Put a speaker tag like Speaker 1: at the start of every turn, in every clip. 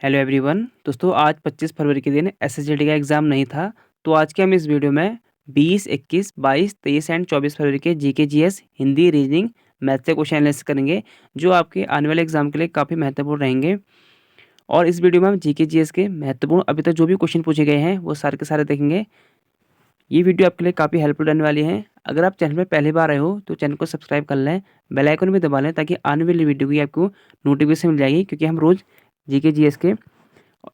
Speaker 1: Hello everyone. दोस्तों आज 25 फरवरी के दिन एसएसजीडी का एग्ज़ाम नहीं था। तो आज के हम इस वीडियो में 20, 21, 22, 23 एंड 24 फरवरी के GK GS Hindi reasoning math से क्वेश्चन एनालिसिस करेंगे, जो आपके आने वाले एग्जाम के लिए काफ़ी महत्वपूर्ण रहेंगे। और इस वीडियो में हम जीके जीएस के महत्वपूर्ण अभी तक जो भी क्वेश्चन पूछे गए हैं वो सारे के सारे देखेंगे। ये वीडियो आपके लिए काफ़ी हेल्पफुल रहने वाली है। अगर आप चैनल में पहली बार आए हो तो चैनल को सब्सक्राइब कर लें, बेल आइकन भी दबा लें ताकि आने वाली वीडियो की आपको नोटिफिकेशन मिल जाएगी, क्योंकि हम रोज़ जीके जीएस के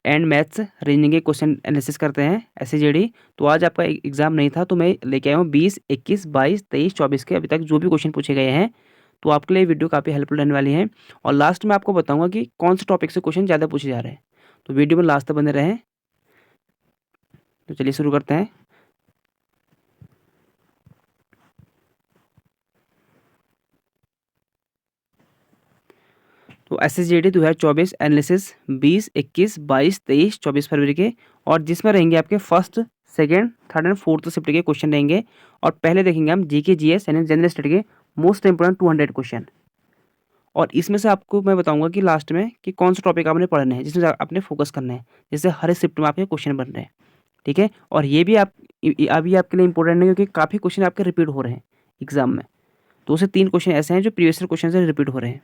Speaker 1: एंड मैथ्स रीजनिंग के क्वेश्चन एनालिसिस करते हैं एसएसजीडी। तो आज आपका एग्जाम नहीं था तो मैं लेके आया हूँ 20, 21, 22, 23, 24 के अभी तक जो भी क्वेश्चन पूछे गए हैं। तो आपके लिए वीडियो काफ़ी हेल्पफुल रहने वाली है। और लास्ट में आपको बताऊंगा कि कौन से टॉपिक से क्वेश्चन ज़्यादा पूछे जा रहे हैं। तो वीडियो में लास्ट तक बने रहें। तो चलिए शुरू करते हैं। तो एसएसजीडी 2024 एनालिसिस 20, 21, 22, 23, 24 फरवरी के, और जिसमें रहेंगे आपके first, second, third and fourth shift के क्वेश्चन रहेंगे। और पहले देखेंगे हम जीके जीएस यानी जनरल स्टडी के मोस्ट इंपोर्टेंट 200 क्वेश्चन। और इसमें से आपको मैं बताऊंगा कि लास्ट में कि कौन सा टॉपिक आपने पढ़ने हैं, जिसमें आपने फोकस करना है, जैसे हर शिफ्ट में आपके क्वेश्चन बन रहे हैं। ठीक है। और ये भी अभी आपके लिए इंपॉर्टेंट है, क्योंकि काफ़ी क्वेश्चन आपके रिपीट हो रहे हैं एग्जाम में। 2 से 3 क्वेश्चन ऐसे हैं जो प्रीवियस क्वेश्चन से रिपीट हो रहे हैं।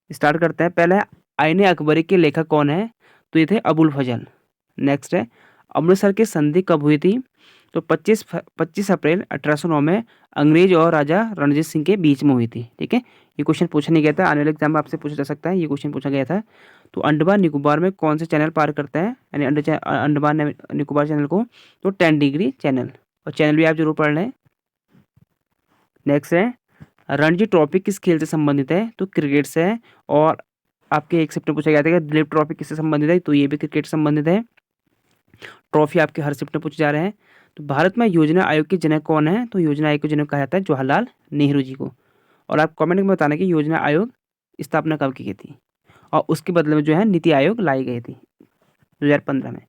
Speaker 1: स्टार्ट करते हैं। पहला है आईने अकबरी के लेखक कौन है? तो ये थे अबुल फजल। नेक्स्ट है अमृतसर की संधि कब हुई थी? तो 25 अप्रैल 1809 में अंग्रेज और राजा रणजीत सिंह के बीच में हुई थी। ठीक है। ये क्वेश्चन पूछा नहीं गया था, आने वाले एग्जाम में आपसे पूछा जा सकता है। ये क्वेश्चन पूछा गया था। तो अंडमान निकोबार में कौन से चैनल पार करता है, यानी अंडमान निकोबार चैनल को? तो 10 डिग्री चैनल। और चैनल भी आप जरूर पढ़ लें। नेक्स्ट है रणजी ट्रॉफी किस खेल से संबंधित है? तो क्रिकेट से है। और आपके एक शिफ्ट में पूछा गया था कि दिलीप ट्रॉफी किससे संबंधित है? तो ये भी क्रिकेट से संबंधित है। ट्रॉफी आपके हर शिफ्ट में पूछे जा रहे हैं। तो भारत में योजना आयोग के जनक कौन है? तो योजना आयोग के जनक कहा जाता है जवाहरलाल नेहरू जी को। और आप कमेंट में बताना कि योजना आयोग स्थापना कब की गई थी, और उसके बदले में जो है नीति आयोग लाई गई थी 2015 में।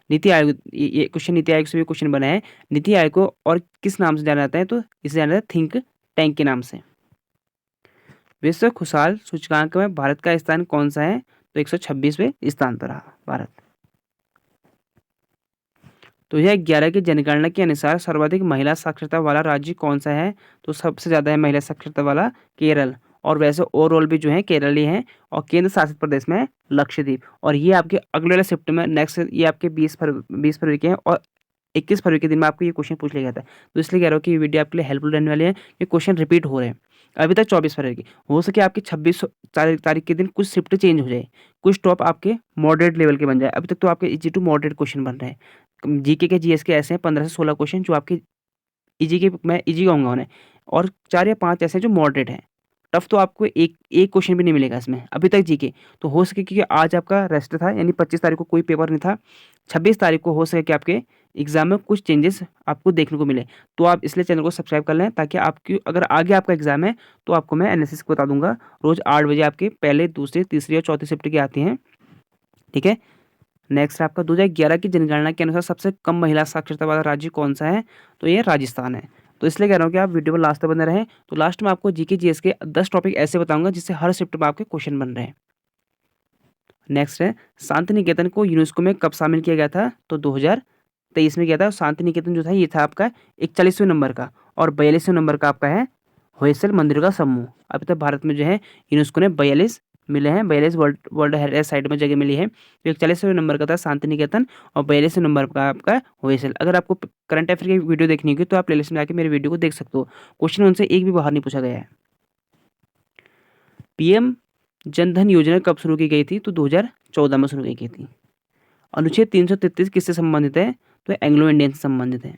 Speaker 1: नीति आयोग, ये क्वेश्चन नीति आयोग से भी क्वेश्चन बना है। नीति आयोग को और किस नाम से जाना जाता है? तो इसे जाना जाता है थिंक टैंक के नाम से। विश्व खुशहाल सूचकांक में भारत का स्थान कौन सा है? तो 126वें स्थान पर रहा भारत। तो यह 11 की जनगणना के अनुसार सर्वाधिक महिला साक्षरता वाला राज्य कौन सा है? तो सबसे ज़्यादा है महिला साक्षरता वाला केरल। और वैसे ओवरऑल भी जो है केरल ही है। और केंद्र शासित प्रदेश में है लक्षद्वीप। और ये आपके अगले वाले शिफ्ट में नेक्स्ट, ये आपके 20 फरवरी के हैं, और 21 फरवरी के दिन में आपको ये क्वेश्चन पूछ लिया गया था। तो इसलिए कह रहा हूँ कि ये वीडियो आपके लिए हेल्पफुल रहने वाली है। ये क्वेश्चन रिपीट हो रहे हैं अभी तक 24 फरवरी की। हो सके आपकी 26 तारीख के दिन कुछ शिफ्ट चेंज हो जाए, कुछ टॉप आपके मॉडरेट लेवल के बन जाए। अभी तक तो आपके इजी टू मॉडरेट क्वेश्चन बन रहे हैं। जीके के जीएस के ऐसे हैं 15 से 16 क्वेश्चन जो आपके इजी के, मैं इजी कहूँगा उन्हें, और 4 या 5 ऐसे हैं जो मॉडरेट हैं। टफ तो आपको एक एक क्वेश्चन भी नहीं मिलेगा इसमें अभी तक जीके। तो हो सके, क्योंकि आज आपका रेस्ट था, यानी 25 तारीख को कोई पेपर नहीं था, 26 तारीख को हो सके कि आपके एग्जाम में कुछ चेंजेस आपको देखने को मिले। तो आप इसलिए चैनल को सब्सक्राइब कर लें, ताकि आपकी अगर आगे आपका एग्जाम है तो आपको मैं एनालिसिस बता दूंगा। रोज 8 बजे आपके पहले, दूसरे, तीसरी और चौथी शिफ्ट की आती हैं। ठीक है। नेक्स्ट आपका 2011 की जनगणना के अनुसार सबसे कम महिला साक्षरता वाला राज्य कौन सा है? तो ये राजस्थान है। तो इसलिए कह रहा हूँ कि आप वीडियो में लास्ट तक बने रहें। तो लास्ट में आपको जीके जीएस के 10 टॉपिक ऐसे बताऊंगा जिससे हर शिफ्ट में आपके क्वेश्चन बन रहे हैं। नेक्स्ट है शांति निकेतन को यूनेस्को में कब शामिल किया गया था? तो 2023 में किया था। शांति निकेतन जो था ये था आपका 41वें नंबर का, और 42वें नंबर का आपका है होयसल मंदिर का समूह। अभी तक भारत में जो है यूनेस्को ने 42 मिले हैं, 42 वर्ल्ड हेरिटेज साइट में जगह मिली है। तो 41वें नंबर का था शांति निकेतन, और 42वें नंबर का आपका होयसल। अगर आपको करंट अफेयर की वीडियो देखनी होगी तो आप प्लेलिस्ट में आके मेरे वीडियो को देख सकते हो। क्वेश्चन उनसे एक भी बाहर नहीं पूछा गया है। पीएम जनधन योजना कब शुरू की गई थी? तो 2014 में शुरू की गई थी। अनुच्छेद 333 किससे संबंधित है? तो एंग्लो इंडियन से संबंधित है।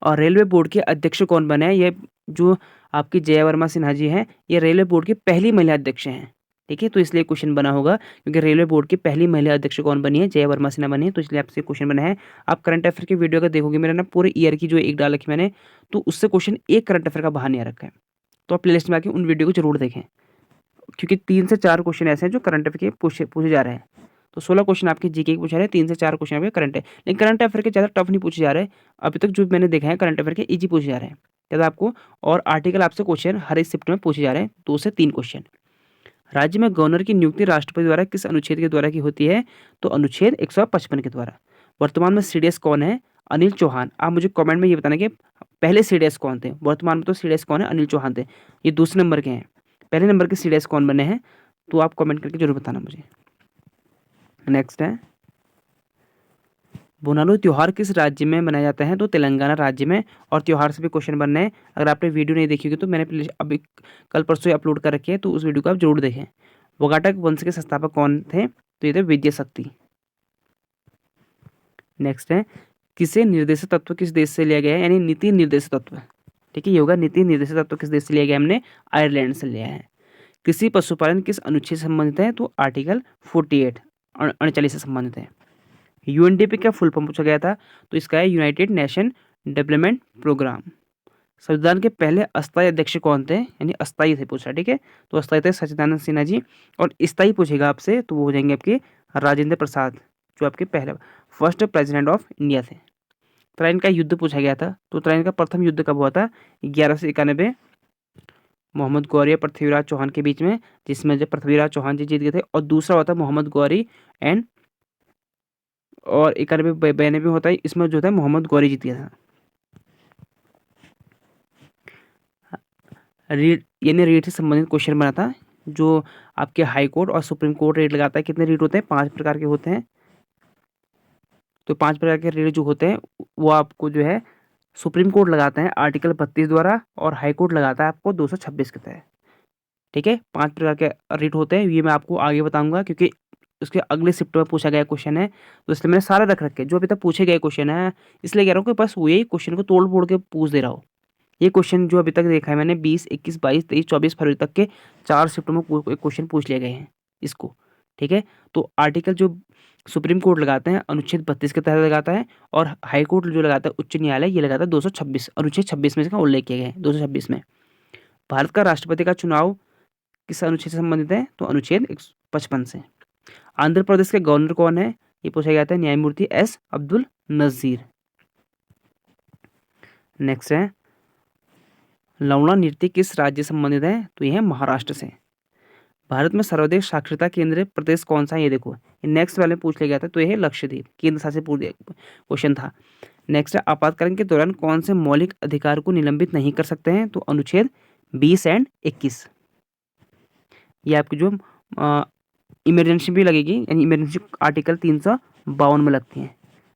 Speaker 1: और रेलवे बोर्ड के अध्यक्ष कौन बने हैं? ये जो आपकी जया वर्मा सिन्हा जी हैं, ये रेलवे बोर्ड की पहली महिला अध्यक्ष हैं। ठीक है। तो इसलिए क्वेश्चन बना होगा, क्योंकि रेलवे बोर्ड की पहली महिला अध्यक्ष कौन बनी है? जया वर्मा सिन्हा बनी है। तो इसलिए आपसे क्वेश्चन बना है। आप करंट अफेयर की वीडियो अगर देखोगे, मेरा ना पूरे ईयर की जो एक डाल रखी मैंने, तो उससे क्वेश्चन एक करंट अफेयर का बाहर नहीं आ रखा है। तो आप प्लेलिस्ट में आके उन वीडियो को जरूर देखें, क्योंकि 3 से 4 क्वेश्चन ऐसे हैं जो करंट अफेयर के पूछे जा रहे हैं। तो 16 क्वेश्चन आपके जीके के पूछे रहे हैं, 3 से 4 क्वेश्चन आपके करंट है। लेकिन करंट अफेयर के ज़्यादा टफ नहीं पूछे जा रहे। अभी तक जो मैंने देखा है करंट अफेयर के इजी पूछे जा रहे हैं ज़्यादा आपको। और आर्टिकल आपसे क्वेश्चन हर एक शिफ्ट में पूछे जा रहे हैं, 2 से 3 क्वेश्चन। राज्य में गवर्नर की नियुक्ति राष्ट्रपति द्वारा किस अनुच्छेद के द्वारा की होती है? तो अनुच्छेद 155 के द्वारा। वर्तमान में सीडीएस कौन है? अनिल चौहान। आप मुझे कमेंट में ये बताना कि पहले सीडीएस कौन थे। वर्तमान में तो सीडीएस कौन है? अनिल चौहान थे। ये दूसरे नंबर के हैं। पहले नंबर के सीडीएस कौन बने हैं? तो आप कमेंट करके जरूर बताना मुझे। नेक्स्ट है, बोनालू त्योहार किस राज्य में मनाया जाता है? तो तेलंगाना राज्य में। और त्योहार से भी क्वेश्चन बनने हैं। अगर आपने वीडियो नहीं देखी होगी तो मैंने अभी कल परसों ही अपलोड कर रखी है, तो उस वीडियो को आप जरूर देखें। वाकाटक वंश के संस्थापक कौन थे? तो ये थे विजय शक्ति। नेक्स्ट है, किसे निर्देशक तत्व किस देश से लिया गया है? यानी नीति निर्देशक तत्व, ठीक है, ये होगा नीति निर्देशक तत्व किस देश से लिया गया? हमने आयरलैंड से लिया है। कृषि पशुपालन किस अनुच्छेद से संबंधित है? तो आर्टिकल 48 39 से संबंधित है। यूएनडीपी का फुल फॉर्म पूछा गया था, तो इसका है यूनाइटेड नेशन डेवलपमेंट प्रोग्राम। संविधान के पहले अस्थायी अध्यक्ष कौन थे? यानी अस्थायी थे पूछा, ठीक है, तो अस्थायी थे सच्चिदानंद सिन्हा जी। और स्थायी पूछेगा आपसे तो वो हो जाएंगे आपके राजेंद्र प्रसाद, जो आपके पहले फर्स्ट प्रेसिडेंट ऑफ इंडिया थे। तराइन का युद्ध पूछा गया था, तो तराइन का प्रथम युद्ध कब हुआ था? 1191 मोहम्मद गौरी और पृथ्वीराज चौहान के बीच में, जिसमें जब पृथ्वीराज चौहान जी जीत गए थे। और दूसरा हुआ था मोहम्मद गौरी एंड और 91-92 होता है, इसमें जो था मोहम्मद गौरी जीत गया था। रीट यानी रीट से संबंधित क्वेश्चन बना था, जो आपके हाई कोर्ट और सुप्रीम कोर्ट रेट लगाता है। कितने रीट होते हैं? 5 प्रकार के होते हैं। तो 5 प्रकार के रीट जो होते हैं वो आपको जो है सुप्रीम कोर्ट लगाता है आर्टिकल 32 द्वारा, और हाई कोर्ट लगाता है आपको 226 के तहत, ठीक है। 5 प्रकार के रीट होते हैं, ये मैं आपको आगे बताऊंगा, क्योंकि उसके अगले शिफ्ट में पूछा गया क्वेश्चन है, तो इसलिए मैंने सारा रख रखे जो अभी तक पूछे गए क्वेश्चन है, इसलिए कह रहा हूँ कि बस वही क्वेश्चन को तोड़ फोड़ के पूछ दे रहा हूँ। ये क्वेश्चन जो अभी तक देखा है मैंने 20, 21, 22, 23, 24 फरवरी तक के 4 शिफ्ट में क्वेश्चन पूछ लिए गए हैं इसको, ठीक है। तो आर्टिकल जो सुप्रीम कोर्ट लगाते हैं अनुच्छेद 32 के तहत लगाता है, और हाई कोर्ट जो लगाता है उच्च न्यायालय ये लगाता है 226, अनुच्छेद 26 में इसका उल्लेख किया गया है 226 में। भारत का राष्ट्रपति का चुनाव किस अनुच्छेद से संबंधित है? तो अनुच्छेद 55 से। आंध्र प्रदेश के गवर्नर कौन है? ये पूछा गया था, न्यायमूर्ति एस अब्दुल नजीर। नेक्स्ट है, लवणा नृत्य किस राज्य से संबंधित है? तो यह है महाराष्ट्र से। भारत में सर्वाधिक साक्षरता केंद्र प्रदेश कौन सा है? ये देखो, ये नेक्स्ट वाले पूछ लिया गया था, तो यह है लक्षद्वीप, केंद्र शासित क्वेश्चन था। नेक्स्ट है, आपातकालीन के दौरान कौन से मौलिक अधिकार को निलंबित नहीं कर सकते हैं? तो अनुच्छेद 20 एंड 21। ये आपकी जो इमरजेंसी भी लगेगी, यानी इमरजेंसी आर्टिकल 352 में लगती है,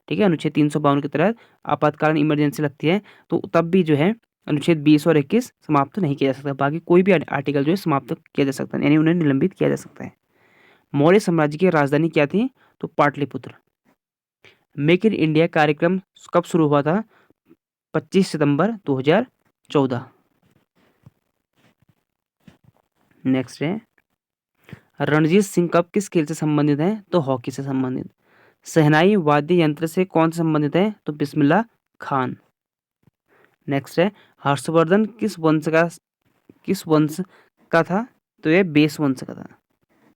Speaker 1: ठीक है। अनुच्छेद 352 के तहत आपातकालीन इमरजेंसी लगती है, तो तब भी जो है अनुच्छेद 20 और 21 समाप्त नहीं किया जा सकता। बाकी कोई भी आर्टिकल जो है समाप्त किया जा सकता है, यानी उन्हें निलंबित किया जा सकता है। मौर्य साम्राज्य की राजधानी क्या थी? तो पाटलिपुत्र। मेक इन इंडिया कार्यक्रम कब शुरू हुआ था? 25 सितंबर 2014। नेक्स्ट है, रणजीत सिंह कप किस खेल से संबंधित है? तो हॉकी से संबंधित। शहनाई वाद्य यंत्र से कौन से संबंधित है? तो बिस्मिल्लाह खान। नेक्स्ट है, हर्षवर्धन किस वंश का था? तो ये बेस वंश का था,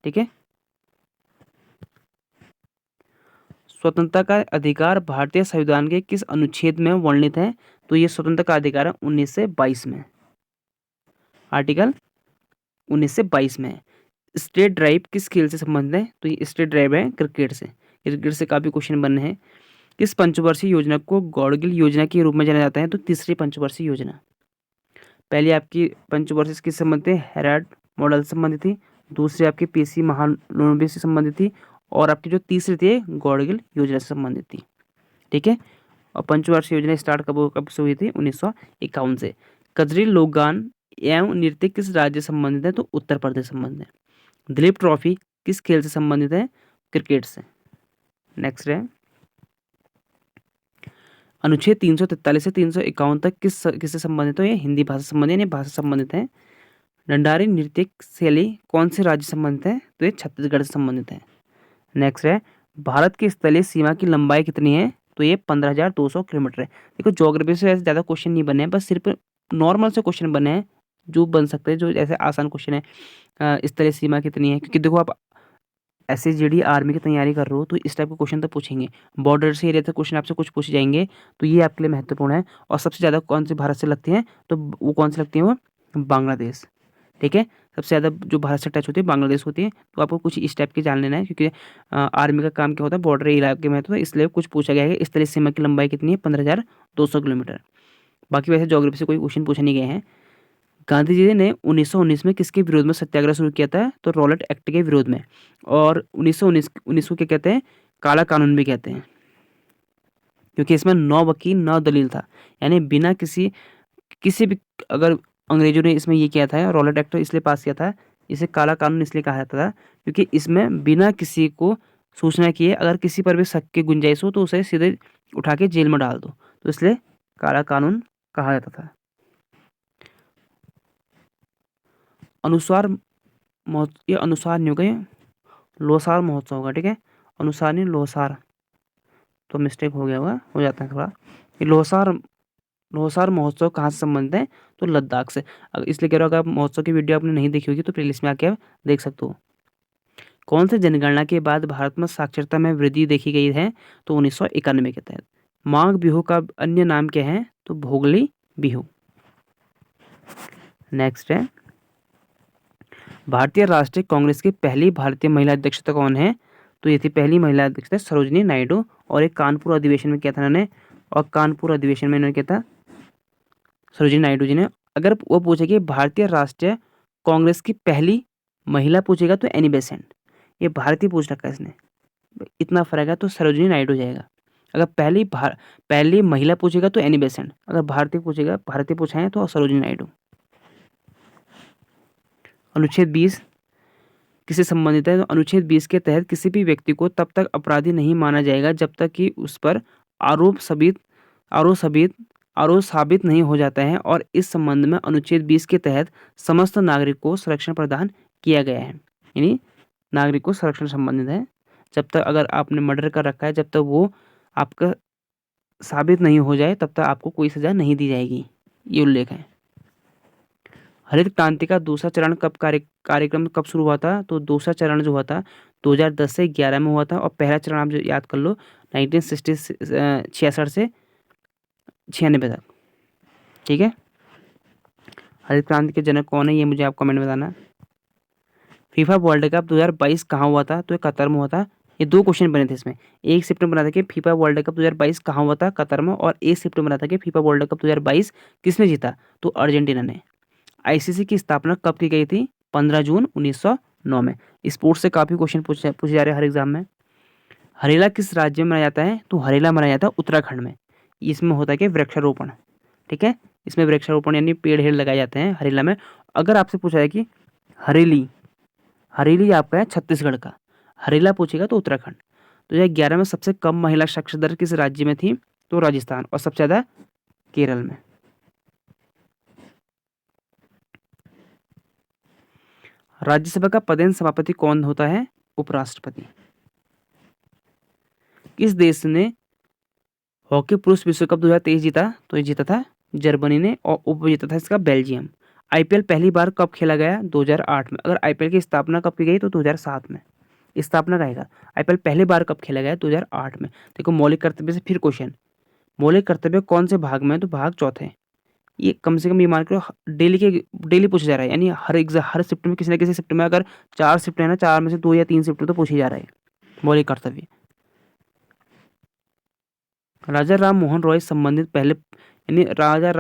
Speaker 1: ठीक है। स्वतंत्रता का अधिकार भारतीय संविधान के किस अनुच्छेद में वर्णित है? तो ये स्वतंत्रता का अधिकार है 1922 में, आर्टिकल 1922 में। स्टेट ड्राइव किस खेल से संबंधित है? तो ये स्टेट ड्राइव है क्रिकेट से। क्रिकेट से काफी क्वेश्चन बनने हैं। किस पंचवर्षीय योजना को गौड़गिल योजना के रूप में जाना जाता है? तो तीसरी पंचवर्षीय योजना। पहली आपकी पंचवर्षीय किस संबंधित है? हेराल्ड मॉडल से संबंधित थी। दूसरी आपकी पीसी महानवमी से संबंधित थी, और आपकी जो तीसरी थी गौड़गिल योजना से संबंधित थी, ठीक है। और पंचवार्षिक योजना स्टार्ट कब से हुई थी? 1951 से। कजरी लोक गान एवं नृत्य किस राज्य से संबंधित है? तो उत्तर प्रदेश संबंधित है। दिलीप ट्रॉफी किस खेल से संबंधित है? क्रिकेट से। नेक्स्ट है, अनुच्छेद 343 से 351 तक किससे संबंधित है? ये हिंदी भाषा संबंधित है, भाषा संबंधित है। डंडारी नृत्य शैली कौन से राज्य संबंधित है? तो ये छत्तीसगढ़ से संबंधित है। नेक्स्ट है, भारत की स्थलीय सीमा की लंबाई कितनी है? तो ये 15,200 किलोमीटर है। देखो ज्योग्राफी से ऐसे ज़्यादा क्वेश्चन नहीं बने हैं, बस सिर्फ नॉर्मल से क्वेश्चन बने हैं जो बन सकते हैं, जो ऐसे आसान क्वेश्चन है। स्थलीय सीमा कितनी है, क्योंकि देखो आप एसएसजीडी आर्मी की तैयारी कर रहे हो तो इस टाइप के क्वेश्चन तो पूछेंगे। बॉर्डर से एरिया से क्वेश्चन आपसे कुछ पूछ जाएंगे, तो ये आपके लिए महत्वपूर्ण है। और सबसे ज़्यादा कौन सी भारत से लगती है? तो वो कौन सी लगती है? वो बांग्लादेश, ठीक है। सबसे ज़्यादा जो भारत से टच होती है बांग्लादेश होती है। तो आपको कुछ इस टाइप के जान लेना है, क्योंकि आर्मी का काम क्या होता है, बॉर्डर इलाके में, तो इसलिए कुछ पूछा गया है कि स्थलीय सीमा की लंबाई कितनी है, 15,200 किलोमीटर। बाकी वैसे ज्योग्राफी से कोई क्वेश्चन पूछे नहीं गए हैं। गांधी जी ने 1919 में किसके विरोध में सत्याग्रह शुरू किया था, तो रॉलेट एक्ट के विरोध में। और 1919 को क्या कहते हैं, काला कानून भी कहते हैं, क्योंकि इसमें 9 वकील 9 दलील था, यानी बिना किसी भी, अगर अंग्रेजों ने इसमें ये किया था, रॉलेट एक्ट इसलिए पास किया था, इसे काला कानून इसलिए कहा जाता था क्योंकि इसमें बिना किसी को सूचना किए अगर किसी पर भी शक की गुंजाइश हो तो उसे सीधे उठा के जेल में डाल दो, तो इसलिए काला कानून कहा जाता था। अनुसार ये अनुसार नहीं होगा, ये लोसार महोत्सव होगा, ठीक है, अनुसार नहीं लोसार, तो मिस्टेक हो गया होगा, हो जाता है थोड़ा। ये लोसार महोत्सव कहाँ से संबंधित है, तो लद्दाख से। इसलिए कह रहा हूँ, अगर आप महोत्सव की वीडियो आपने नहीं देखी होगी तो प्लेलिस्ट में आके आप देख सकते हो। कौन से जनगणना के बाद भारत में साक्षरता में वृद्धि देखी गई है, तो 1991 के तहत। माघ बिहू का अन्य नाम क्या है, तो भोगली बिहू। नेक्स्ट है, भारतीय राष्ट्रीय कांग्रेस की पहली भारतीय महिला अध्यक्षता कौन है, तो ये थी पहली महिला अध्यक्षता सरोजिनी नायडू, और एक कानपुर अधिवेशन में किया था इन्होंने, और कानपुर अधिवेशन में इन्होंने किया था सरोजिनी नायडू जी ने। अगर वो पूछेगी भारतीय राष्ट्रीय कांग्रेस की पहली महिला पूछेगा तो एनी बेसेंट, ये भारतीय पूछ रखा है इसने, इतना फर्क है, तो सरोजिनी नायडू जाएगा। अगर पहली महिला पूछेगा तो एनी बेसेंट, अगर भारतीय पूछा है तो सरोजिनी नायडू। अनुच्छेद 20 किससे संबंधित है, तो अनुच्छेद 20 के तहत किसी भी व्यक्ति को तब तक अपराधी नहीं माना जाएगा जब तक कि उस पर आरोप साबित नहीं हो जाता है, और इस संबंध में अनुच्छेद 20 के तहत समस्त नागरिक को संरक्षण प्रदान किया गया है। यानी नागरिक को संरक्षण संबंधित है, जब तक अगर आपने मर्डर कर रखा है, जब तक वो आपका साबित नहीं हो जाए तब तक आपको कोई सजा नहीं दी जाएगी, ये उल्लेख है। हरित क्रांति का दूसरा चरण कब कार्यक्रम कब शुरू हुआ था, तो दूसरा चरण जो हुआ था 2010 से 11 में हुआ था, और पहला चरण आप जो याद कर लो 1966 से 96 तक, ठीक है। हरित क्रांति के जनक कौन है, ये मुझे आप कमेंट में बताना। फीफा वर्ल्ड कप 2022 कहाँ हुआ था, तो ये कतर में हुआ था। ये 2 क्वेश्चन बने थे इसमें, 1 सितंबर बना था कि फीफा वर्ल्ड कप 2022 कहाँ हुआ था, कतर में, और 1 सितंबर बना था कि फीफा वर्ल्ड कप 2022 किसने जीता, तो अर्जेंटीना ने। आईसीसी की स्थापना कब की गई थी, 15 जून 1909 में। स्पोर्ट्स से काफ़ी क्वेश्चन पूछे जा रहे हैं हर एग्जाम में। हरेला किस राज्य में मनाया जाता है, तो हरेला मनाया जाता है उत्तराखंड में। इसमें होता है कि वृक्षारोपण, ठीक है, इसमें वृक्षारोपण यानी पेड़ हेड़ लगाए जाते हैं हरेला में। अगर आपसे पूछा है कि हरेली आपका है छत्तीसगढ़ का, हरेला पूछेगा तो उत्तराखंड। 2011 में सबसे कम महिला साक्षरता दर किस राज्य में थी, तो राजस्थान, और सबसे ज़्यादा केरल में। राज्यसभा का पदेन सभापति कौन होता है, उपराष्ट्रपति। किस देश ने हॉकी पुरुष विश्व कप 2023 जीता, तो ये जीता था जर्मनी ने, और उपविजेता था इसका बेल्जियम। आईपीएल पहली बार कब खेला गया, 2008 में। अगर आईपीएल की स्थापना कब की गई, तो 2007 में स्थापना कहेगा। आईपीएल पहली बार कब खेला गया, 2008 में। देखो मौलिक कर्तव्य से फिर क्वेश्चन, मौलिक कर्तव्य कौन से भाग में है, तो भाग चौथे। ये कम से कम ये मान करो डेली पूछा जा रहा है, यानी हर शिफ्ट में किसी न किसी शिफ्ट में, अगर 4 शिफ्ट है ना, 4 में से 2 या 3 शिफ्ट तो पूछे जा रहा है मौलिक कर्तव्य। राजा राम मोहन रॉय संबंधित पहले, यानी राजा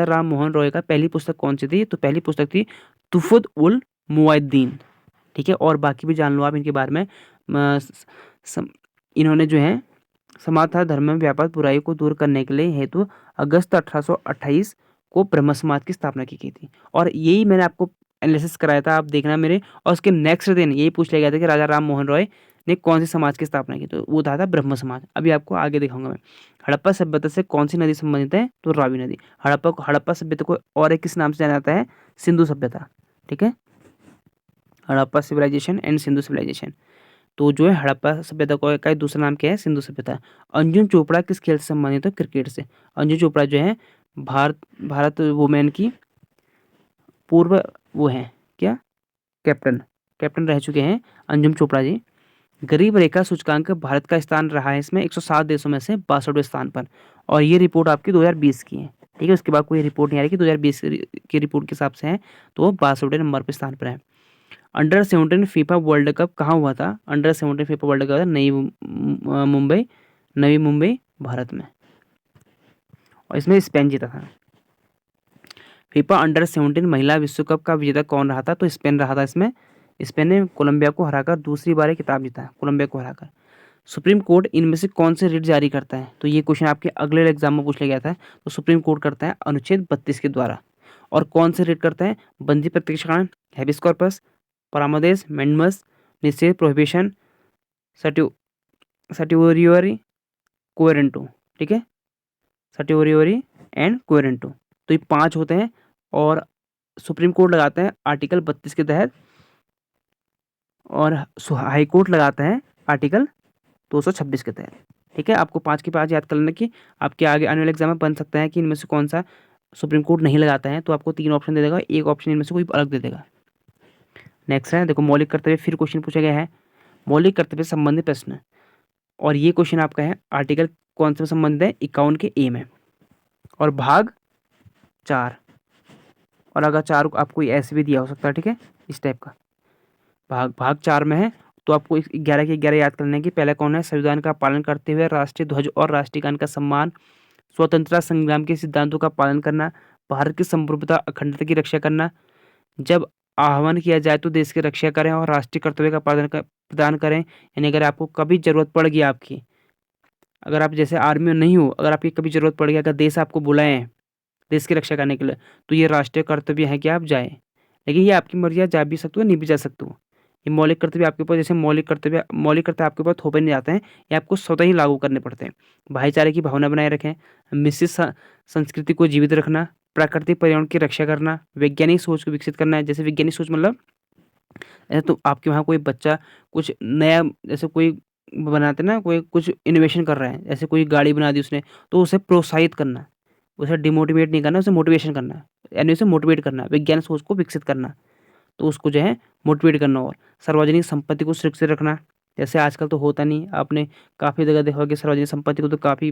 Speaker 1: राम मोहन रॉय का पहली पुस्तक कौन सी थी, तो पहली पुस्तक थी तुफुत उल मुआद्दीन, ठीक है। और बाकी भी जान लो आप इनके बारे में। इन्होंने जो है समाज धर्म में व्यापार बुराई को दूर करने के लिए हेतु अगस्त 1828 को ब्रह्म समाज की स्थापना की गई थी, और यही मैंने आपको एनालिसिस कराया था, आप देखना मेरे। और उसके नेक्स्ट दिन यही पूछ लिया गया था कि राजा राम मोहन रॉय ने कौन सी समाज की स्थापना की, तो वो था ब्रह्म समाज। अभी आपको आगे दिखाऊंगा मैं। हड़प्पा सभ्यता से कौन सी नदी संबंधित है, तो रावी नदी। हड़प्पा सभ्यता को और एक किस नाम से जाना जाता है, सिंधु सभ्यता, ठीक है। Harappa civilisation and Sindhu civilisation. तो जो है हड़प्पा सभ्यता का दूसरा नाम क्या है, सिंधु सभ्यता। अंजुम चोपड़ा किस खेल से संबंधित है, क्रिकेट से। अंजुम चोपड़ा जो है भारत वुमेन की पूर्व वो हैं क्या, कैप्टन रह चुके हैं अंजुम चोपड़ा जी। गरीब रेखा सूचकांक भारत का स्थान रहा है इसमें 107 देशों में से 62वें स्थान पर, और ये रिपोर्ट आपकी 2020 की है, ठीक है। उसके बाद कोई रिपोर्ट नहीं आ रही कि 2020 की रिपोर्ट के हिसाब से है, तो वो 62वें नंबर पर स्थान पर है। अंडर 17 फीफा वर्ल्ड कप कहाँ हुआ था? Under 17 FIFA world cup Navi Mumbai Bharat में, और इसमें स्पेन जीता था। फीफा अंडर 17 महिला विश्व कप का विजेता कौन रहा था? तो स्पेन रहा था। इसमें स्पेन ने कोलंबिया को हराकर दूसरी बार ये खिताब जीता, कोलंबिया को हराकर। सुप्रीम कोर्ट इनमें से कौन से रिट जारी करता है? तो ये क्वेश्चन आपके अगले एग्जाम में पूछ लिया गया था। तो सुप्रीम कोर्ट करता है अनुच्छेद 32 के द्वारा। और कौन से रिट करता है? बंदी प्रत्यक्षीकरण, हैबिस कॉर्पस, परामर्श, मैंडमस, निषेध, प्रोहिबिशन, सर्टिओरियोरी, कोएरेंटो। ठीक है, सर्टिओरियोरी एंड कोएरेंटो। तो ये 5 होते हैं, और सुप्रीम कोर्ट लगाते हैं आर्टिकल 32 के तहत, और हाई कोर्ट लगाता है आर्टिकल 226 के तहत। ठीक है, आपको 5 के 5 याद कर लेना कि आपके आगे आने वाले एग्जाम में बन सकता है कि इनमें से कौन सा सुप्रीम कोर्ट नहीं लगाता है। तो आपको 3 ऑप्शन दे देगा, एक ऑप्शन इनमें से कोई अलग दे देगा। नेक्स्ट है, देखो मौलिक कर्तव्य, फिर क्वेश्चन पूछा गया है मौलिक कर्तव्य संबंधी प्रश्न, और ये क्वेश्चन आपका है आर्टिकल कौन से संबंधित है? 51 के ए में, और भाग 4, और अगर 4 आपको ऐसे भी दिया हो सकता है। ठीक है, इस टाइप का भाग 4 में है। तो आपको 11 के 11 याद करने की। पहला कौन है? संविधान का पालन करते हुए राष्ट्रीय ध्वज और राष्ट्रीय गान का सम्मान, स्वतंत्रता संग्राम के सिद्धांतों का पालन करना, भारत की संप्रभुता अखंडता की रक्षा करना, जब आह्वान किया जाए तो देश की रक्षा करें, और राष्ट्रीय कर्तव्य का प्रदान करें। यानी अगर आपको कभी जरूरत पड़ गई आपकी, अगर आप जैसे आर्मी में नहीं हो, अगर आपकी कभी जरूरत पड़ गई, अगर देश आपको बुलाएं देश की रक्षा करने के लिए, तो ये राष्ट्रीय कर्तव्य है कि आप जाएं। लेकिन ये आपकी मर्जी, आप जा भी सकते हो, नहीं भी जा सकते हो। ये मौलिक कर्तव्य आपके ऊपर, जैसे मौलिक कर्तव्य आपके ऊपर थोपे नहीं जाते हैं, ये आपको स्वतः ही लागू करने पड़ते हैं। भाईचारे की भावना बनाए रखें, मिश्रित संस्कृति को जीवित रखना, प्राकृतिक पर्यावरण की रक्षा करना, वैज्ञानिक सोच को विकसित करना है। जैसे वैज्ञानिक सोच मतलब ऐसे, तो आपके वहाँ कोई बच्चा कुछ नया, जैसे कोई बनाते ना, कोई कुछ इनोवेशन कर रहा है, जैसे कोई गाड़ी बना दी उसने, तो उसे प्रोत्साहित करना, उसे डिमोटिवेट नहीं करना, उसे मोटिवेशन करना, यानी उसे मोटिवेट करना, वैज्ञानिक सोच को विकसित करना, तो उसको जो है मोटिवेट करना। और सार्वजनिक संपत्ति को सुरक्षित रखना, जैसे आजकल तो होता नहीं, आपने काफ़ी जगह देखा होगा कि सार्वजनिक संपत्ति को तो काफ़ी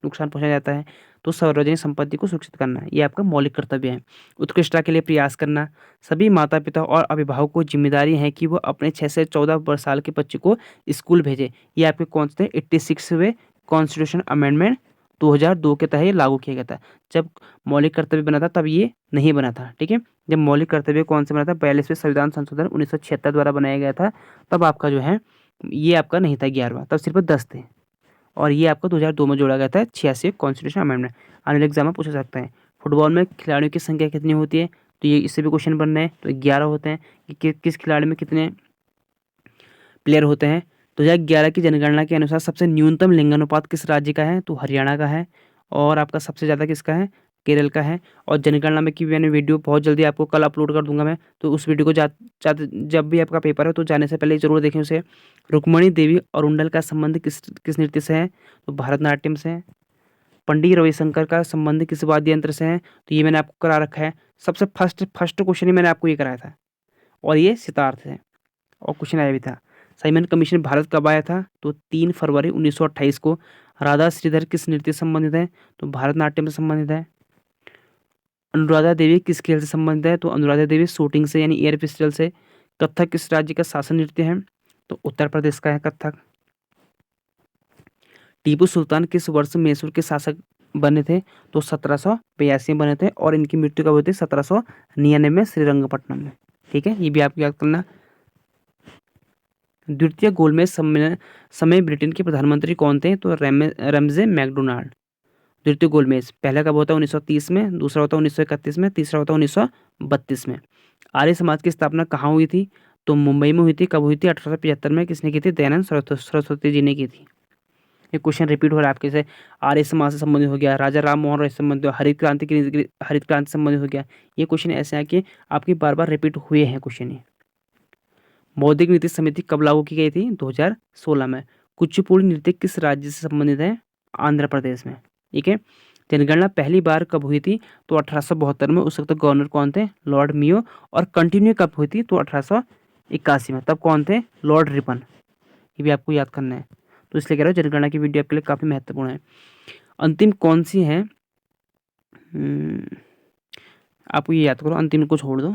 Speaker 1: नुकसान पहुंचाया जाता है। तो सार्वजनिक संपत्ति को सुरक्षित करना, ये आपका मौलिक कर्तव्य है। उत्कृष्टता के लिए प्रयास करना, सभी माता पिता और अभिभावकों को जिम्मेदारी है कि वो अपने 6 से 14 साल के बच्चे को स्कूल भेजें। ये आपके कौन से 86वें कॉन्स्टिट्यूशन अमेंडमेंट 2002 के तहत ये लागू किया गया था। जब मौलिक कर्तव्य बना था तब ये नहीं बना था। ठीक है, जब मौलिक कर्तव्य कौन से बना था? 42वें संविधान संशोधन 1976 द्वारा बनाया गया था, तब आपका जो है ये आपका नहीं था 11वां, तब सिर्फ 10 थे। और ये आपको 2002 में जोड़ा गया था 86 कॉन्स्टिट्यूशन अमेंडमेंट। आने वाले एग्जाम में पूछा सकते हैं। फुटबॉल में खिलाड़ियों की संख्या कितनी होती है? तो ये इससे भी क्वेश्चन बन रहे हैं। तो 11 होते हैं कि किस खिलाड़ी में कितने प्लेयर होते हैं। 2011 की जनगणना के अनुसार सबसे न्यूनतम लिंगानुपात किस राज्य का है? तो हरियाणा का है। और आपका सबसे ज़्यादा किसका है? केरल का है। और जनगणना में की मैंने वीडियो बहुत जल्दी आपको कल अपलोड कर दूंगा मैं, तो उस वीडियो को जब भी आपका पेपर है तो जाने से पहले ज़रूर देखें उसे। रुक्मणी देवी और उंडल का संबंध किस किस नृत्य से है? तो भरतनाट्यम से है। पंडित रविशंकर का संबंध किस वाद्य यंत्र से है? तो ये मैंने आपको करा रखा है। सबसे फर्स्ट क्वेश्चन ही मैंने आपको ये कराया था, और ये सितार थे, और क्वेश्चन आया भी था। साइमन कमीशन भारत कब आया था? तो 3 फरवरी 1928 को। राधा श्रीधर किस नृत्य से संबंधित है? तो भरतनाट्यम से संबंधित है। अनुराधा देवी किस खेल से संबंधित है? तो अनुराधा देवी शूटिंग से, यानी एयर पिस्टल से। कथक किस राज्य का शासन नृत्य है? तो उत्तर प्रदेश का है कथक। टीपू सुल्तान किस वर्ष मैसूर के शासक बने थे? तो 1782 में बने थे, और इनकी मृत्यु कब हुई थी? 1799 में श्रीरंगपट्टनम में। ठीक है, ये भी आपको याद करना। द्वितीय गोलमेज सम्मेलन समय ब्रिटेन के प्रधानमंत्री कौन थे? तो रमजे मैकडोनाल्ड। द्वितीय गोलमेज पहला कब होता है? 1930 में, दूसरा होता है 1931 में, तीसरा होता है 1932 में। आर्य समाज की स्थापना कहाँ हुई थी? तो मुंबई में हुई थी। कब हुई थी? 1875 में। किसने की थी? दयानंद सरस्वती जी ने की थी। ये क्वेश्चन रिपीट हो रहा है आपके से। आर्य समाज से संबंधित हो गया, राजा राम मोहन राय से संबंधित हो, हरित क्रांति से संबंधित हो गया। ये क्वेश्चन ऐसे हैं कि आपकी बार बार रिपीट हुए हैं क्वेश्चन ये। मौद्रिक नीति समिति कब लागू की गई थी? 2016 में। कुचिपुड़ी नृत्य किस राज्य से संबंधित है? आंध्र प्रदेश में। ठीक है, जनगणना पहली बार कब हुई थी? तो 1872 में। उस वक्त गवर्नर कौन थे? लॉर्ड मियो। और कंटिन्यू कब हुई थी? तो 1881 में। तब कौन थे? Lord Ripon. ये भी आपको याद करना है। तो इसलिए कह रहा हूँ जनगणना की वीडियो आपके लिए काफ़ी महत्वपूर्ण है। अंतिम कौन सी है आपको ये याद करो, अंतिम को छोड़ दो।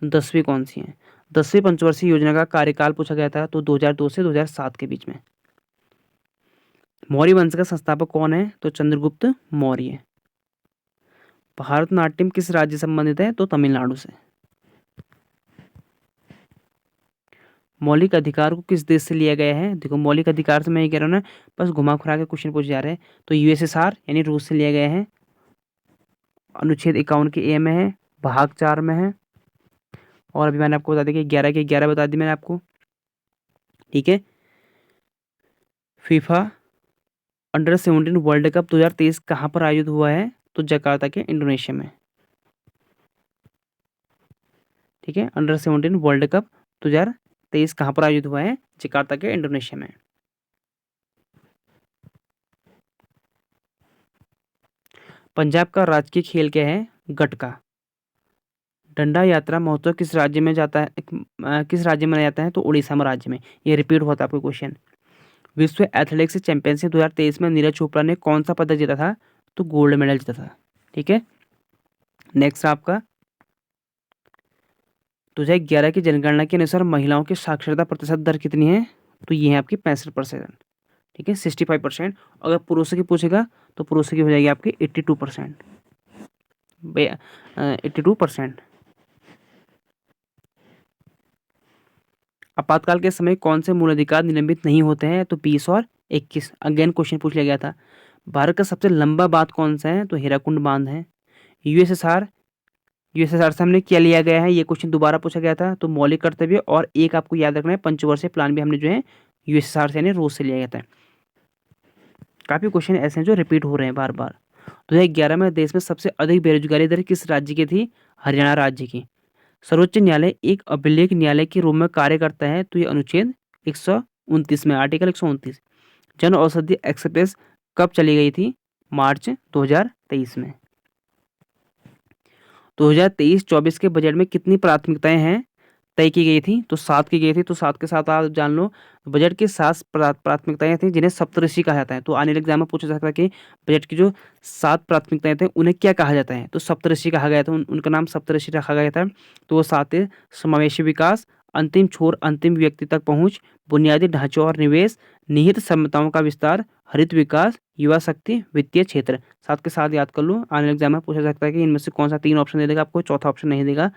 Speaker 1: 10वीं कौन सी है? 10वीं पंचवर्षीय योजना का कार्यकाल पूछा गया था, तो 2002 से 2007 के बीच में। मौर्य वंश का संस्थापक कौन है? तो चंद्रगुप्त मौर्य। भारतनाट्यम किस राज्य से संबंधित है? तो तमिलनाडु से। मौलिक अधिकार को किस देश से लिया गया है? देखो, मौलिक अधिकार से मैं ये कह रहा हूँ ना, बस घुमा खुरा के क्वेश्चन पूछे जा रहे हैं। तो यूएसएसआर यानी रूस से लिया गया है। अनुच्छेद 51 के ए में है, भाग 4 में है। और अभी मैंने आपको बता दिया कि 11 के 11 बता दी मैंने आपको, ठीक है। फीफा अंडर-17 वर्ल्ड कप 2023 कहाँ पर आयोजित हुआ है? तो जकार्ता के इंडोनेशिया में, ठीक है। अंडर-17 वर्ल्ड कप 2023 कहाँ पर आयोजित हुआ है? जकार्ता के इंडोनेशिया में। पंजाब का राजकीय खेल क्या है? गटका। डंडा यात्रा महोत्सव किस राज्य में जाता है, किस राज्य में मनाया जाता है? तो उड़ीसा में राज्य में। ये रिपीट हुआ था आपको क्वेश्चन। विश्व एथलेटिक्स चैंपियनशिप 2023 में नीरज चोपड़ा ने कौन सा पदक जीता था? तो गोल्ड मेडल जीता था, ठीक है। नेक्स्ट आपका 2011 की जनगणना के अनुसार महिलाओं की साक्षरता प्रतिशत दर कितनी है? तो ये है आपकी 65%, ठीक है, 65%। अगर पुरुषों की पूछेगा तो पुरुषों की हो जाएगी आपकी 82%, 82%। आपातकाल के समय कौन से मूल अधिकार निलंबित नहीं होते हैं? तो 20 और 21। अगेन क्वेश्चन पूछ लिया गया था। भारत का सबसे लंबा बांध कौन सा है? तो हीराकुंड बांध है। यूएसएसआर से हमने क्या लिया गया है? ये क्वेश्चन दोबारा पूछा गया था। तो मौलिक कर्तव्य और एक आपको याद रखना है, पंचवर्षीय प्लान भी हमने जो है यूएसएसआर से यानी रूस से लिया गया था। काफी क्वेश्चन ऐसे हैं जो रिपीट हो रहे हैं बार बार। 2011 में देश में सबसे अधिक बेरोजगारी दर किस राज्य की थी? हरियाणा राज्य की। सर्वोच्च न्यायालय एक अभिलेख न्यायालय के रूप में कार्य करता है, तो ये अनुच्छेद 129 में, आर्टिकल 129। जन औषधि एक्सप्रेस कब चली गई थी? मार्च 2023 में। 2023-24 के बजट में कितनी प्राथमिकताएं हैं तय की गई थी? तो 7 की गई थी। तो 7 के साथ आप जान लो, बजट की 7 प्राथमिकताएं थी जिन्हें सप्तऋषि कहा जाता है। तो आने वाले एग्जाम में पूछा जा सकता है कि बजट की जो 7 प्राथमिकताएं थे उन्हें क्या कहा जाता है? तो सप्तऋषि कहा गया था, उनका नाम सप्तऋषि रखा गया था। तो वो 7 थे: समावेशी विकास, अंतिम छोर अंतिम व्यक्ति तक पहुंच, बुनियादी ढांचे और निवेश, निहित क्षमताओं का विस्तार, हरित विकास, युवा शक्ति, वित्तीय क्षेत्र। 7 के साथ याद कर लो, आने वाले एग्जाम में पूछा जा सकता है कि इनमें से कौन सा 3 ऑप्शन दे देगा आपको, चौथा ऑप्शन नहीं देगा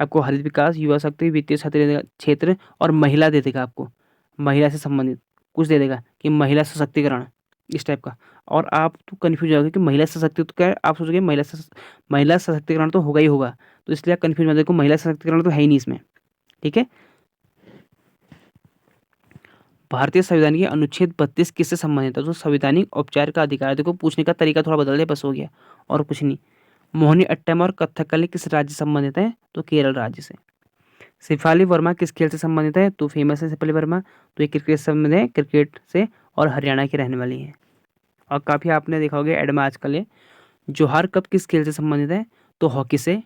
Speaker 1: आपको। हरित विकास, युवा शक्ति, वित्तीय क्षेत्र और महिला दे देगा आपको, महिला से संबंधित कुछ दे देगा कि महिला सशक्तिकरण, इस टाइप का। और आप तो कन्फ्यूज हो गए कि महिला सशक्ति तो क्या है, आप सोचोगे महिला सशक्तिकरण तो होगा ही होगा, तो इसलिए आप कन्फ्यूज मत, देखो महिला सशक्तिकरण तो है ही नहीं इसमें, ठीक है। भारतीय संविधान की अनुच्छेद 32 किससे संबंधित है? तो संवैधानिक औपचारिक का अधिकार। देखो, पूछने का तरीका थोड़ा बदल दिया, बस हो गया, और कुछ नहीं। मोहिनी अट्टम और कथकली किस राज्य से संबंधित है? तो केरल राज्य से। शेफाली वर्मा किस खेल से संबंधित है? तो फेमस है शेफाली वर्मा, तो ये क्रिकेट से संबंधित है, क्रिकेट से, और हरियाणा की रहने वाली है। और काफ़ी आपने देखा होगा एड में आजकल ये जोहार कप किस खेल से संबंधित है? तो हॉकी से।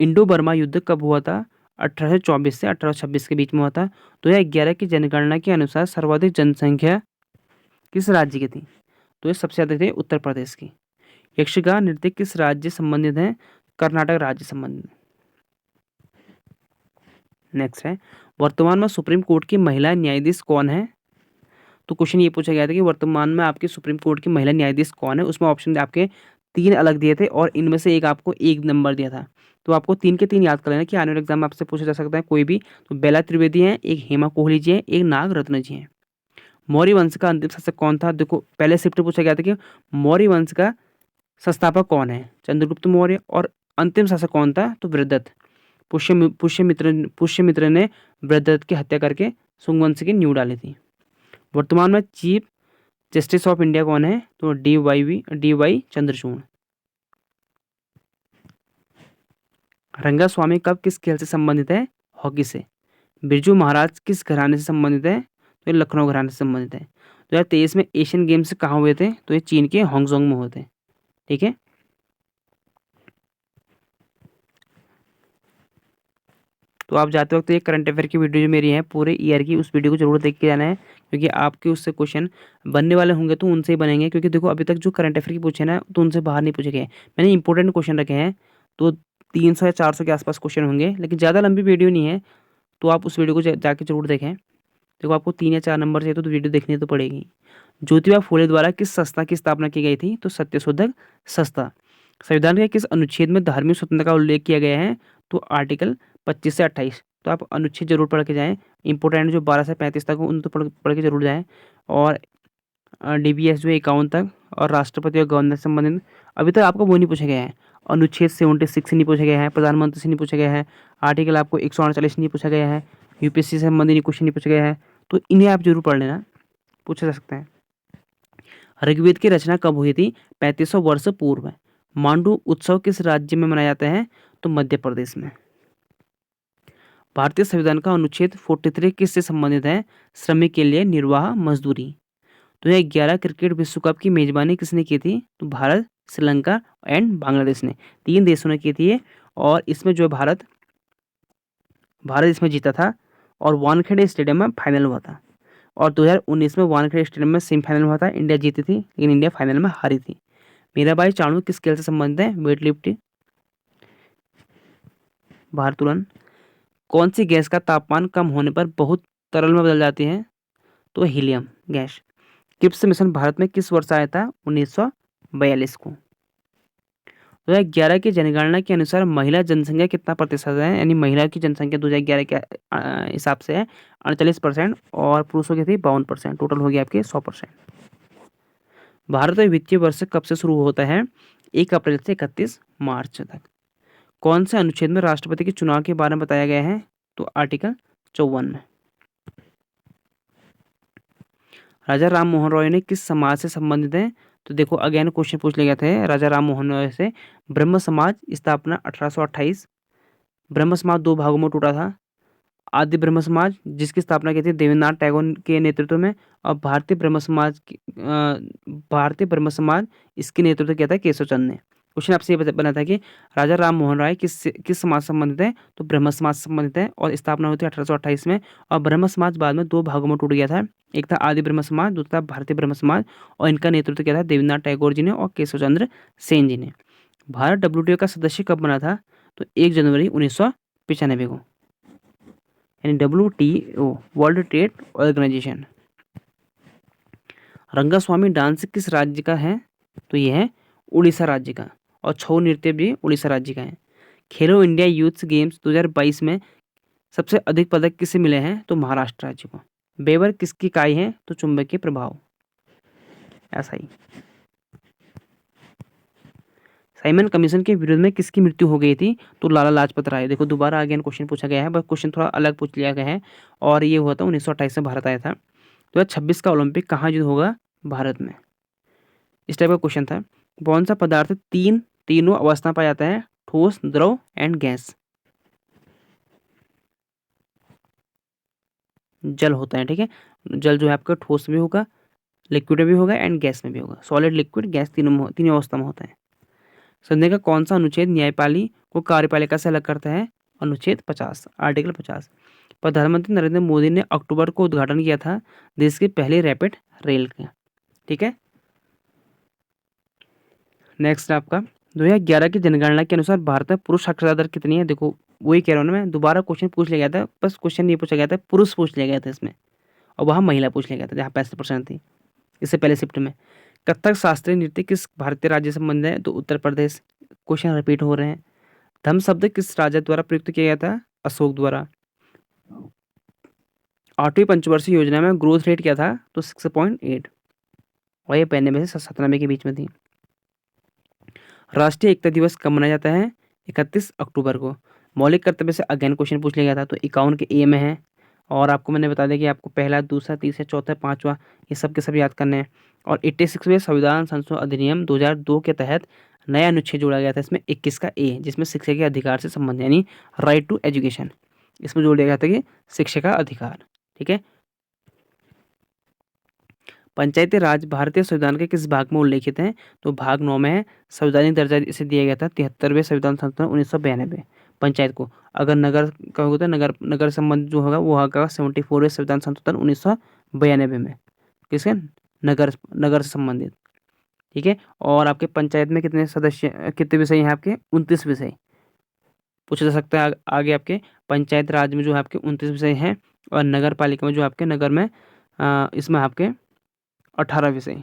Speaker 1: इंडो बर्मा युद्ध कब हुआ था? 1824 से 1826 के बीच में हुआ था। 2011 की जनगणना के अनुसार सर्वाधिक जनसंख्या किस राज्य की थी? तो ये सबसे ज़्यादा थी उत्तर प्रदेश की। यक्षगान नृत्य किस राज्य से संबंधित है? कर्नाटक राज्य से संबंधित है। नेक्स्ट है, वर्तमान में सुप्रीम कोर्ट की महिला न्यायाधीश कौन है? तो क्वेश्चन ये पूछा गया था कि वर्तमान में आपके सुप्रीम कोर्ट की महिला न्यायाधीश कौन है। उसमें ऑप्शन आपके 3 अलग दिए थे और इनमें से एक आपको 1 नंबर दिया था। तो आपको 3 के 3 याद कर लेना कि आने वाले एग्जाम में आपसे पूछा जा सकता है कोई भी। तो बेला त्रिवेदी हैं, एक हेमा कोहली जी हैं, एक नाग रत्न जी हैं। मौर्य वंश का अंतिम शासक कौन था? देखो, पहले शिफ्ट पूछा गया था कि मौर्य वंश का संस्थापक कौन है? चंद्रगुप्त मौर्य। और अंतिम शासक कौन था? तो वृद्धत। पुष्यमित्र ने वृद्धत की हत्या करके सुंगवंश की नींव डाली थी। वर्तमान में चीफ जस्टिस ऑफ इंडिया कौन है? तो डी वाई चंद्रचूड़। रंगास्वामी कब किस खेल से संबंधित है? हॉकी से। बिरजू महाराज किस घराने से संबंधित है? तो ये लखनऊ घराने से संबंधित है। 2023 में एशियन गेम्स कहाँ हुए थे? तो ये चीन के हांगजोंग में हुए थे, ठीक है। तो आप जाते वक्त ये करंट अफेयर की वीडियो जो मेरी है पूरे ईयर की, उस वीडियो को जरूर देख के जाना है, क्योंकि आपके उससे क्वेश्चन बनने वाले होंगे तो उनसे ही बनेंगे। क्योंकि देखो अभी तक जो करंट अफेयर की पूछे ना तो उनसे बाहर नहीं पूछे गए, मैंने इंपॉर्टेंट क्वेश्चन रखे हैं। तो 300 या 400 के आसपास क्वेश्चन होंगे, लेकिन ज़्यादा लंबी वीडियो नहीं है, तो आप उस वीडियो को जाके जरूर देखें। देखो आपको 3 या 4 नंबर चाहिए तो वीडियो देखनी तो पड़ेगी। ज्योतिबा फुले द्वारा किस संस्था की स्थापना की गई थी? तो सत्यशोधक संस्था। संविधान के किस अनुच्छेद में धार्मिक स्वतंत्रता का उल्लेख किया गया है? तो आर्टिकल 25 से 28। तो आप अनुच्छेद जरूर पढ़ के जाएं, इंपोर्टेंट जो 12 से 35 तक हो उन तो पढ़ के जरूर जाएं। और डीबीएस जो 51 तक, और राष्ट्रपति और गवर्नर से संबंधित अभी तक आपको वो नहीं पूछे गए हैं। अनुच्छेद 76 से नहीं पूछे गए हैं, प्रधानमंत्री से नहीं पूछे गए हैं, आर्टिकल आपको 148 नहीं पूछा गया है, यूपीएससी से संबंधित क्वेश्चन नहीं पूछे गए हैं। तो इन्हें आप जरूर पढ़ लेना, पूछे जा सकते हैं। ऋग्वेद की रचना कब हुई थी? 3500 वर्ष पूर्व। मांडू उत्सव किस राज्य में मनाया जाता है? तो मध्य प्रदेश में। भारतीय संविधान का अनुच्छेद 43 किससे संबंधित है? श्रमिक के लिए निर्वाह मजदूरी। 2011 क्रिकेट विश्व कप की मेजबानी किसने की थी? तो भारत, श्रीलंका एंड बांग्लादेश ने, 3 देशों ने की थी ये। और इसमें जो भारत इसमें जीता था, और वानखेड़े स्टेडियम में फाइनल हुआ था। और 2019 में वानखेड़े स्टेडियम में सेमीफाइनल हुआ था, इंडिया जीती थी, लेकिन इंडिया फाइनल में हारी थी। मीराबाई चाणू किस खेल से संबंधित है? वेट लिफ्टिंग, भारोत्तोलन। कौन सी गैस का तापमान कम होने पर बहुत तरल में बदल जाती है? तो helium gas. Cripps mission Bharat में किस वर्ष आया था? 1942 को। 2011 की जनगणना के अनुसार महिला जनसंख्या कितना प्रतिशत है? यानी महिला की जनसंख्या 2011 के हिसाब से है 48%, और पुरुषों की थी 52%। टोटल हो गया आपके 100%। भारत में वित्तीय वर्ष कब से शुरू होता है? 1 अप्रैल से 31 मार्च तक। कौन से अनुच्छेद में राष्ट्रपति के चुनाव के बारे में बताया गया है? तो आर्टिकल 54 में। राजा राम मोहन रॉय ने किस समाज से संबंधित है? तो देखो अगेन क्वेश्चन पूछ ले गए थे राजा राम मोहन रॉय से। ब्रह्म समाज स्थापना 1828। ब्रह्म समाज 2 भागों में टूटा था। आदि ब्रह्म समाज जिसकी स्थापना की थी देवेंद्रनाथ टैगोर के नेतृत्व में, और भारतीय ब्रह्म समाज इसके नेतृत्व किया था केशव चंद्र ने। क्वेश्चन आपसे ये बना था कि राजा राम मोहन राय किस समाज से संबंधित है? तो ब्रह्म समाज से संबंधित है, और स्थापना हुई थी 1828 में। और ब्रह्म समाज बाद में 2 भागों में टूट गया था, एक था आदि ब्रह्म समाज, दूसरा था भारतीय ब्रह्म समाज, और इनका नेतृत्व किया था देवेंद्रनाथ टैगोर जी ने और केशव चंद्र सेन जी ने। भारत डब्ल्यूटीओ का सदस्य कब बना था? तो 1 जनवरी 1995 को, यानी WTO world trade organisation. Rangaswami dance किस राज्य का है? तो यह है उड़ीसा राज्य का, और छऊ नृत्य भी उड़ीसा राज्य का है। खेलो इंडिया यूथ गेम्स 2022 में सबसे अधिक पदक किसे मिले हैं? तो महाराष्ट्र राज्य को। बेवर किसकी इकाई है? तो चुंबकीय प्रभाव। ऐसा ही साइमन कमीशन के विरोध में किसकी मृत्यु हो गई थी? तो लाला लाजपत राय। देखो दोबारा अगेन क्वेश्चन पूछा गया है, बस क्वेश्चन थोड़ा अलग पूछ लिया गया है, और ये हुआ था 1928 में भारत आया था। 2026 का ओलंपिक कहाँ जो होगा? भारत में। इस टाइप का क्वेश्चन था। कौन सा पदार्थ तीनों अवस्था पाया जाता है? ठोस, द्रव एंड गैस। जल होता है, ठीक है। जल जो है आपका ठोस में होगा, लिक्विड में भी होगा एंड गैस में भी होगा। सॉलिड, लिक्विड, गैस तीनों अवस्था में होता है। संविधान का कौन सा अनुच्छेद न्यायपालिका को कार्यपालिका से अलग करता है? अनुच्छेद 50, आर्टिकल 50। प्रधानमंत्री नरेंद्र मोदी ने अक्टूबर को उद्घाटन किया था देश के पहले रैपिड रेल का, ठीक है। नेक्स्ट आपका 2011 की जनगणना के अनुसार भारत में पुरुष साक्षरता दर कितनी है? देखो वही कह रहा हूँ ना मैं, दोबारा क्वेश्चन पूछ लिया गया था, बस क्वेश्चन नहीं पूछा गया था, पुरुष पूछ लिया गया था इसमें, और वहाँ महिला पूछ लिया गया था जहाँ 65% थी इससे पहले शिफ्ट में। कथक शास्त्रीय नृत्य किस भारतीय राज्य से संबंधित है? तो उत्तर प्रदेश। क्वेश्चन रिपीट हो रहे हैं। धम्म शब्द किस राजा द्वारा प्रयुक्त किया गया था? अशोक द्वारा। 8वीं पंचवर्षीय योजना में ग्रोथ रेट क्या था? तो 6.8, और ये 92 से 97 के बीच में थी। राष्ट्रीय एकता दिवस कब मनाया जाता है? 31 अक्टूबर को। मौलिक कर्तव्य से अगेन क्वेश्चन पूछ लिया गया था, तो 51 के ए में है, और आपको मैंने बता दिया कि आपको पहला, दूसरा, तीसरा, चौथा, पांचवा ये सब के सब याद करने हैं। और 86वें संविधान संशोधन अधिनियम 2002 के तहत नया अनुच्छेद जोड़ा गया था इसमें 21 का ए, जिसमें शिक्षा के अधिकार से संबंधित यानी राइट टू एजुकेशन, इसमें जोड़ दिया गया था कि शिक्षा का अधिकार, ठीक है। पंचायती राज भारतीय संविधान के किस भाग में उल्लेखित है? तो भाग 9 में है। संवैधानिक दर्जा इसे दिया गया था 73वें संविधान संशोधन 1992। पंचायत को। अगर नगर का होता है, नगर नगर संबंध जो होगा वो होगा 74वें संविधान संशोधन 1992 में। किसके? नगर नगर से संबंधित। ठीक है। और आपके पंचायत में कितने सदस्य, कितने विषय हैं आपके? 29 विषय पूछा जा सकता है। आगे आपके पंचायत राज में जो है आपके 29 विषय हैं, और नगर पालिका में जो आपके नगर में इसमें आपके 18 विषय।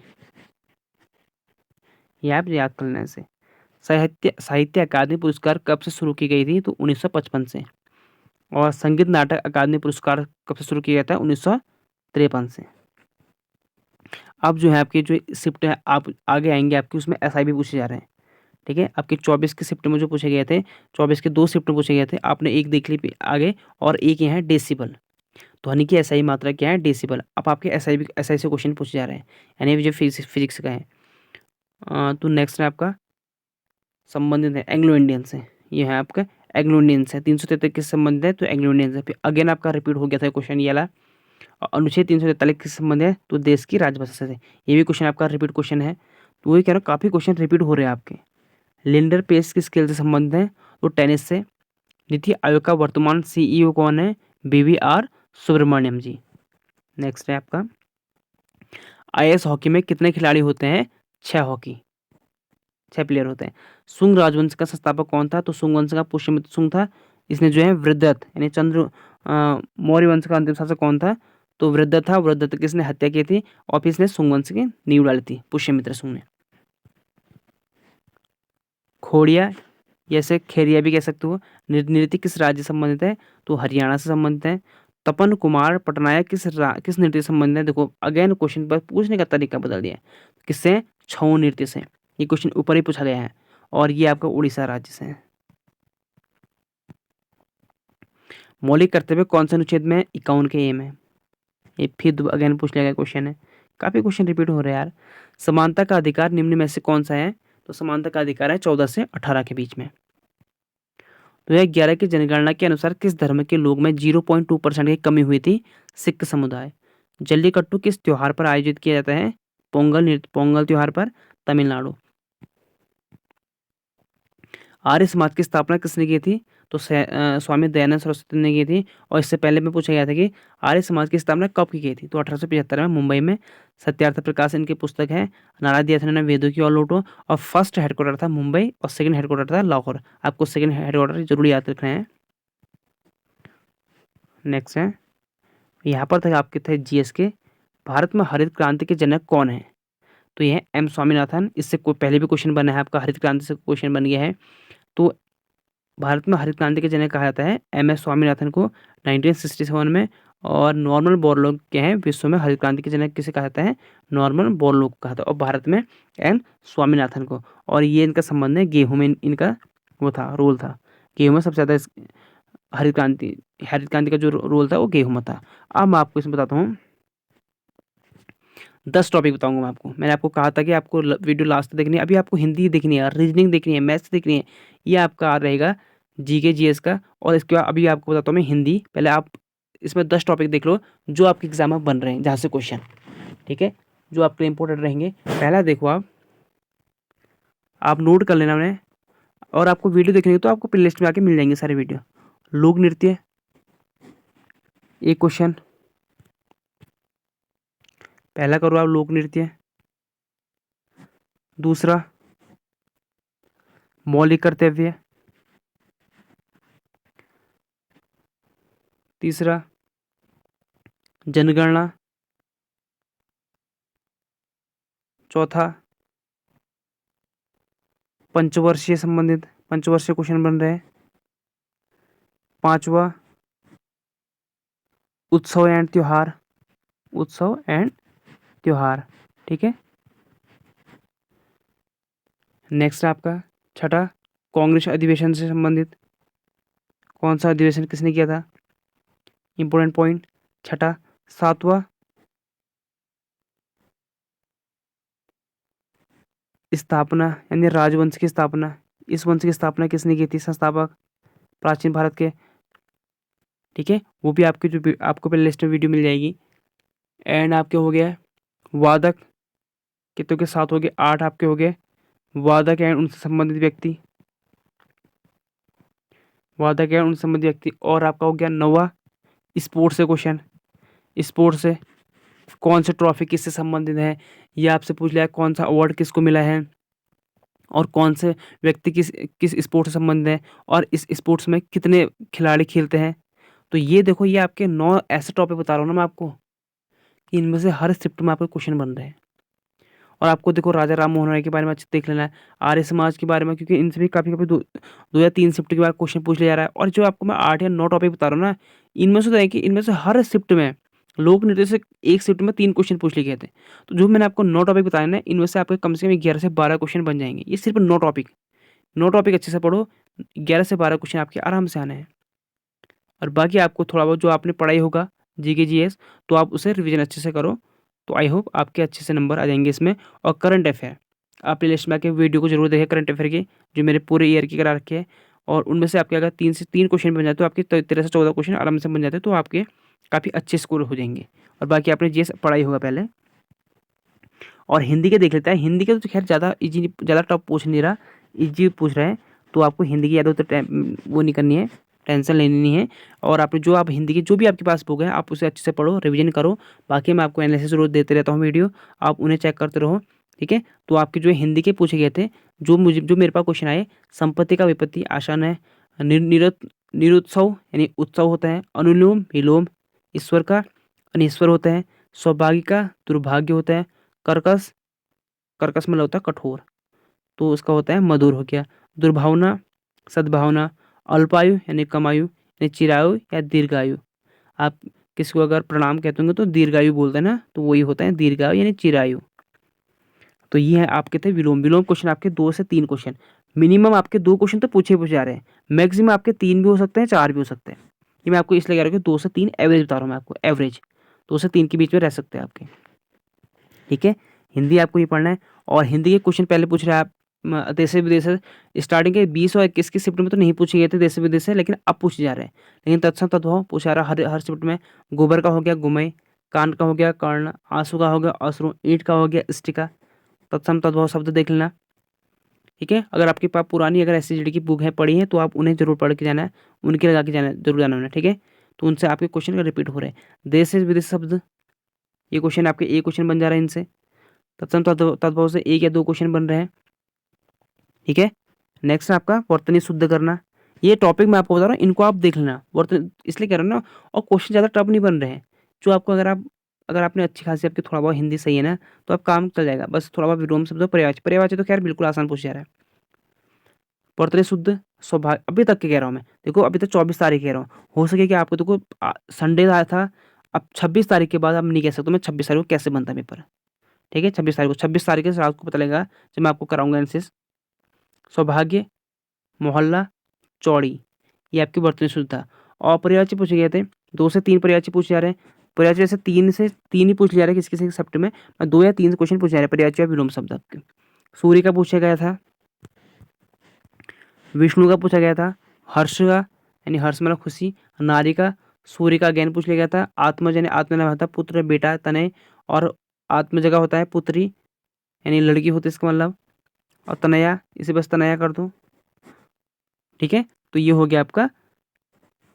Speaker 1: ये आप याद कर लेने से। साहित्य साहित्य अकादमी पुरस्कार कब से शुरू की गई थी? तो 1955 से। और संगीत नाटक अकादमी पुरस्कार कब से शुरू किया गया था? 1953 से। अब जो है आपकी जो शिफ्ट है, आप आगे आएंगे आपकी उसमें SI भी पूछे जा रहे हैं। ठीक है। आपके 24 के शिफ्ट में जो पूछे गए थे, 24 के 2 शिफ्ट में पूछे गए थे, आपने एक देख ली आगे, और एक ये है डेसिबल। ध्वनि की SI मात्रा क्या है? डेसिबल। अब आपके SI से क्वेश्चन पूछे जा रहे हैं, यानी जो फिजिक्स का है। तो नेक्स्ट है आपका संबंधित है एंग्लो इंडियन से। ये है आपका एंग्लो इंडियन से 333 किस संबंधित है? तो एंग्लो इंडियन से। फिर अगेन आपका रिपीट हो गया था क्वेश्चन ये वाला। अनुच्छेद 343 किस संबंध है? तो देश की राजभाषा से। ये भी क्वेश्चन आपका रिपीट क्वेश्चन है। तो वही कह रहा हूँ, काफ़ी क्वेश्चन रिपीट हो रहे हैं आपके। लिंडर पेस किस खेल से संबंधित है? तो टेनिस से। नीति आयोग का वर्तमान CEO कौन है? BVR सुब्रमण्यम जी। नेक्स्ट है आपका IS हॉकी में कितने खिलाड़ी होते हैं? 6 प्लेयर होते हैं। सुंग राजवंश का संस्थापक कौन था? तो सुंग वंश का पुष्यमित्र सुंग था। इसने जो है वृद्धत यानी चंद्र मौर्य वंश का अंतिम शासक कौन था? तो वृद्धत था। वृद्धत किसने हत्या की थी? और फिर इसने सुंग वंश की नींव डाली थी, पुष्यमित्र सुंग ने। खोड़िया, जैसे खेरिया भी कह सकते हो। नृत्य किस राज्य से संबंधित है? तो हरियाणा से संबंधित है। तपन कुमार पटनायक किस नृत्य से संबंधित है? देखो अगेन क्वेश्चन पर पूछने का तरीका बदल दिया है। किससे? छऊ नृत्य से। ये क्वेश्चन ऊपर ही पूछा गया है, और ये आपका उड़ीसा राज्य से है। मौलिक कर्तव्य कौन से अनुच्छेद में? 51 के ए में। ये फिर अगेन पूछ लिया गया क्वेश्चन है। काफी क्वेश्चन रिपीट हो रहे हैं यार। समानता का अधिकार निम्न में से कौन सा है? तो समानता का अधिकार है 14 से 18 के बीच में। 2011 की जनगणना के अनुसार किस धर्म के लोग में 0.2% की कमी हुई थी? सिख समुदाय। जल्लीकट्टू किस त्योहार पर आयोजित किया जाता है? पोंगल त्योहार पर, तमिलनाडु। आर्य समाज की स्थापना किसने की थी? तो स्वामी दयानंद सरस्वती ने की थी। और इससे पहले में पूछा गया था कि आर्य समाज की स्थापना कब की गई थी? तो 1875 में मुंबई में। सत्यार्थ प्रकाश इनकी पुस्तक है। नारद यात्रा ने वेदों की ओर लौटो। और फर्स्ट हेडक्वार्टर था मुंबई, और सेकंड हेडक्वार्टर था लाहौर। आपको सेकंड हेडक्वार्टर जरूर याद रखना है। नेक्स्ट है, यहाँ पर तक आपके थे GS के। भारत में हरित क्रांति के जनक कौन है? तो ये है M स्वामीनाथन। इससे कोई पहले भी क्वेश्चन बना है आपका, हरित क्रांति से क्वेश्चन बन गया है। तो भारत में हरित क्रांति के जनक कहा जाता है MS स्वामीनाथन को 1967 में। और नॉर्मन बोरलॉग के हैं विश्व में हरित क्रांति के जनक किसे कहा जाता है? नॉर्मन बोरलॉग को कहा था, और भारत में M स्वामीनाथन को। और ये इनका संबंध है गेहूं में, इनका वो था, रोल था। गेहूं में सबसे ज़्यादा हरित क्रांति का जो रोल था वो गेहूं में था। अब मैं आपको इसमें बताता हूँ 10 टॉपिक बताऊंगा मैं आपको। मैंने आपको कहा था कि आपको वीडियो लास्ट तक देखनी है। अभी आपको हिंदी देखनी है, रीजनिंग देखनी है, मैथ्स देखनी है। ये आपका रहेगा GK GS का। और इसके बाद अभी आपको बताता हूँ मैं हिंदी। पहले आप इसमें 10 टॉपिक देख लो जो आपके एग्जाम में बन रहे हैं, जहाँ से क्वेश्चन, ठीक है, जो आपके इंपॉर्टेंट रहेंगे। पहला देखो आप नोट कर लेना उन्हें। और आपको वीडियो देखनी है तो आपको प्ले लिस्ट में आके मिल जाएंगे सारे वीडियो। लोक नृत्य, एक क्वेश्चन। पहला करो आप लोक नृत्य। दूसरा मौलिक कर्तव्य। तीसरा जनगणना। चौथा पंचवर्षीय संबंधित, पंचवर्षीय क्वेश्चन बन रहे हैं। पांचवा उत्सव एंड त्योहार, उत्सव एंड त्योहार, ठीक है। नेक्स्ट आपका छठा कांग्रेस अधिवेशन से संबंधित, कौन सा अधिवेशन किसने किया था? इंपॉर्टेंट पॉइंट छठा। सातवां स्थापना यानी राजवंश की स्थापना। इस वंश की स्थापना किसने की थी? संस्थापक प्राचीन भारत के, ठीक है। वो भी आपके जो आपको प्ले लिस्ट में वीडियो मिल जाएगी। एंड आपके हो गया वादक, कितनों के साथ हो गए? 8 आपके हो गए वादक एंड उनसे संबंधित व्यक्ति। वादा किया उन संबंधी व्यक्ति। और आपका हो गया 9वां स्पोर्ट्स से क्वेश्चन, स्पोर्ट्स से कौन से ट्रॉफी किससे संबंधित है, ये आपसे पूछ लिया है। कौन सा अवार्ड किसको मिला है और कौन से व्यक्ति किस किस स्पोर्ट्स से संबंधित है और इस स्पोर्ट्स में कितने खिलाड़ी खेलते हैं। तो ये देखो, ये आपके 9 ऐसे टॉपिक बता रहा हूँ ना मैं आपको कि इनमें से हर शिफ्ट में आपके क्वेश्चन बन रहे हैं। और आपको देखो राजा राम मोहन राय के बारे में अच्छे देख लेना है, आर्य समाज के बारे में, क्योंकि इनसे भी काफ़ी कभी 2 या 3 शिफ्ट के बाद क्वेश्चन पूछ लिया जा रहा है। और जो आपको मैं 8 या 9 टॉपिक बता रहा हूँ ना, इनमें से तो है कि इनमें से हर शिफ्ट में लोक नृत्य से एक शिफ्ट में 3 क्वेश्चन पूछ लिए गए थे। तो जो मैंने आपको 9 टॉपिक बताए ना, इनमें से आपके कम से कम 11 से 12 क्वेश्चन बन जाएंगे। ये सिर्फ 9 टॉपिक अच्छे से पढ़ो, 11 से 12 क्वेश्चन आपके आराम से आने हैं। और बाकी आपको थोड़ा बहुत जो आपने पढ़ाई होगा जीके जीएस, तो आप उसे रिवीजन अच्छे से करो। तो आई होप आपके अच्छे से नंबर आ जाएंगे इसमें। और करंट अफेयर, आप प्ले लिस्ट में आके वीडियो को जरूर देखें करंट अफेयर की, जो मेरे पूरे ईयर की करा रखे हैं। और उनमें से आपके अगर 3 क्वेश्चन बन जाते तो आपके 13 से 14 क्वेश्चन आराम से बन जाते, तो आपके काफ़ी अच्छे स्कोर हो जाएंगे। और बाकी आपने जीएस पढ़ाई होगा पहले। और हिंदी के देख लेते हैं। हिंदी के तो खैर ज़्यादा इजी, ज़्यादा टफ पूछ नहीं रहा, इजी पूछ रहे हैं। तो आपको हिंदी की ज़्यादा तो वो नहीं करनी है, टेंशन लेनी नहीं है। और आपने जो आप हिंदी की जो भी आपके पास बुक है, आप उसे अच्छे से पढ़ो, रिवीजन करो। बाकी मैं आपको एनालिसिस रोज देते रहता हूँ वीडियो, आप उन्हें चेक करते रहो, ठीक है। तो आपके जो हिंदी के पूछे गए थे, जो मेरे पास क्वेश्चन आए, संपत्ति का विपत्ति आसान है, निरुत्सव यानी उत्सव होता है, अनुलोम विलोम ईश्वर का अनिश्वर होता है, सौभाग्य का दुर्भाग्य होता है, कर्कश, कर्कश मतलब होता है कठोर, तो उसका होता है मधुर हो गया, दुर्भावना सद्भावना, अल्पायु यानी कम आयु, यानी चिरायु या दीर्घायु। आप किसी को अगर प्रणाम कहते होंगे तो दीर्घायु बोलते हैं ना, तो वही होता है दीर्घायु यानी चिरायु। तो ये है आपके थे विलोम। विलोम क्वेश्चन आपके 2 से 3 क्वेश्चन, मिनिमम आपके 2 क्वेश्चन तो पूछे जा रहे हैं, मैक्सिमम आपके 3 भी हो सकते हैं, 4 भी हो सकते हैं। ये मैं आपको इसलिए कह रहा हूँ कि 2 से 3 एवरेज बता रहा हूँ मैं आपको, एवरेज 2 से 3 के बीच में रह सकते हैं आपके, ठीक है। हिंदी आपको ये पढ़ना है। और हिंदी के क्वेश्चन पहले पूछ रहे हैं आप देश विदेश से, स्टार्टिंग के 20 और 21 की शिफ्ट में तो नहीं पूछे गए थे देश विदेश से, लेकिन अब पूछे जा रहे हैं। लेकिन तत्सम तद्भव पूछा रहा हर शिफ्ट में। गोबर का हो गया गुमय, कान का हो गया कर्ण, आंसू का हो गया अश्रु, ईंट का हो गया स्टिका। तत्सम तद्भव शब्द देख लेना, ठीक है। अगर आपके पास पुरानी अगर SCGD की बुक है पढ़ी है, तो आप उन्हें जरूर पढ़ के जाना है, उनके लगा के जाना जरूर जाना है, ठीक है। तो उनसे आपके क्वेश्चन रिपीट हो रहे हैं। देश से विदेश शब्द, ये क्वेश्चन आपके एक क्वेश्चन बन जा रहा है इनसे। तत्सम तद्भव से 1 या 2 क्वेश्चन बन रहे हैं, ठीक है। नेक्स्ट है आपका वर्तनी शुद्ध करना। ये टॉपिक मैं आपको बता रहा हूँ, इनको आप देख लेना, वर्तन इसलिए कह रहा हूँ ना। और क्वेश्चन ज़्यादा टफ नहीं बन रहे हैं, जो आपको अगर आपने अच्छी खासी आपकी थोड़ा बहुत हिंदी सही है ना, तो आप काम चल जाएगा। बस थोड़ा बहुत विलोम शब्द, पर्यायवाची, पर्यायवाची तो खैर बिल्कुल आसान पूछ जा रहा है। वर्तनी शुद्ध सौभाग्य, अभी तक के कह रहा हूँ मैं, देखो अभी तक 24 तारीख कह रहा हूँ। हो सके कि आपको देखो संडे आया था, अब 26 तारीख के बाद आप नहीं कह सकते मैं 26 तारीख को कैसे बनता है पेपर, ठीक है। 26 तारीख के रात को पता लगेगा जब मैं आपको कराऊंगा एनालिसिस। सौभाग्य, मोहल्ला, चौड़ी, ये आपकी वर्तनी शुद्धता। और पर्यायवाची पूछे गए थे, 2 से 3 पर्यायवाची पूछे जा रहे हैं। पर्यायवाची जैसे 3 ही पूछ लिया जा रहा है किसी किसी सब्जेक्ट में, 2 या 3 क्वेश्चन पूछे जा रहे हैं पर्यायवाची और विलोम शब्द आपके। सूर्य का पूछा गया था, विष्णु का पूछा गया था, हर्ष का यानी हर्ष मतलब खुशी, नारी का, सूर्य का ज्ञान पूछ लिया गया था, आत्मज यानी आत्मना होता है पुत्र बेटा तनय, और आत्म जगह होता है पुत्री यानी लड़की होती है इसका मतलब, और तनया इसे बस तनया कर दो, ठीक है। तो ये हो गया आपका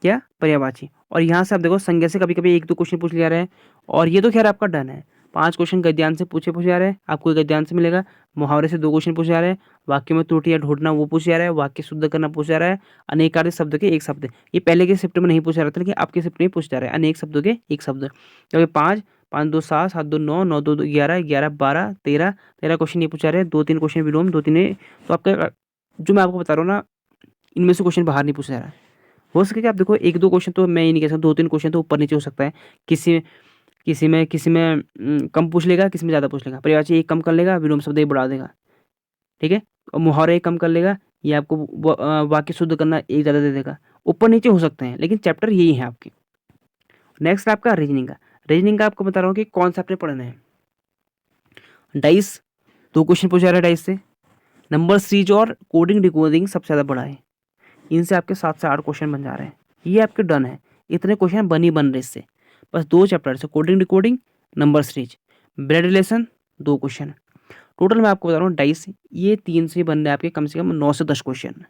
Speaker 1: क्या पर्यायवाची। और यहाँ से आप देखो संज्ञा से कभी कभी 1-2 क्वेश्चन पूछ लिया रहे हैं। और ये तो खैर आपका डन है, 5 क्वेश्चन गद्यांश से पूछे जा रहे हैं, आपको गद्यांश से मिलेगा। मुहावरे से 2 क्वेश्चन पूछे जा रहे हैं, वाक्य में त्रुटि या ढूंढना वो पूछा जा रहा है, वाक्य शुद्ध करना पूछा जा रहा है, अनेकार्य शब्द के एक शब्द, ये पहले के शिफ्ट में नहीं पूछा जा रहा था, लेकिन आपके शिफ्ट में पूछा जा रहा है अनेक शब्दों के एक शब्द। क्योंकि 5, 5 2 7, 7 2 9, 9 2 11, 11 12 13, 13 क्वेश्चन ये पूछा रहे हैं, 2-3 क्वेश्चन विलोम, 2-3 तो आपका जो मैं आपको बता रहा हूँ ना, इनमें से क्वेश्चन बाहर नहीं पूछा जा रहा है। हो सके कि आप देखो 1-2 क्वेश्चन तो मैं ये नहीं कह सकता, 2-3 क्वेश्चन तो ऊपर नीचे हो सकता है। किसी किसी में कम पूछ लेगा, किसी में ज़्यादा पूछ लेगा। पर्यायवाची 1 कम कर लेगा, विलोम शब्द 1 बढ़ा देगा, ठीक है। और मुहावरे 1 कम कर लेगा, ये आपको वाक्य शुद्ध करना 1 ज़्यादा दे देगा। ऊपर नीचे हो सकते हैं, लेकिन चैप्टर यही है आपकी। नेक्स्ट आपका रीजनिंग का। रीजनिंग का आपको बता रहा हूँ कि कौन सा आपने पढ़ना है। डाइस 2 क्वेश्चन पूछा जा रहा है डाइस से। नंबर सीरीज और कोडिंग डिकोडिंग सबसे ज़्यादा बड़ा है, इनसे आपके 7 से 8 क्वेश्चन बन जा रहे हैं। ये आपके डन है, इतने क्वेश्चन बन रहे इससे। बस 2 चैप्टर से coding decoding, number series, blood relation 2 question. Total मैं आपको बता रहा हूँ डाइस, ये 3 से बन रहे हैं आपके कम से कम 9 से 10 क्वेश्चन।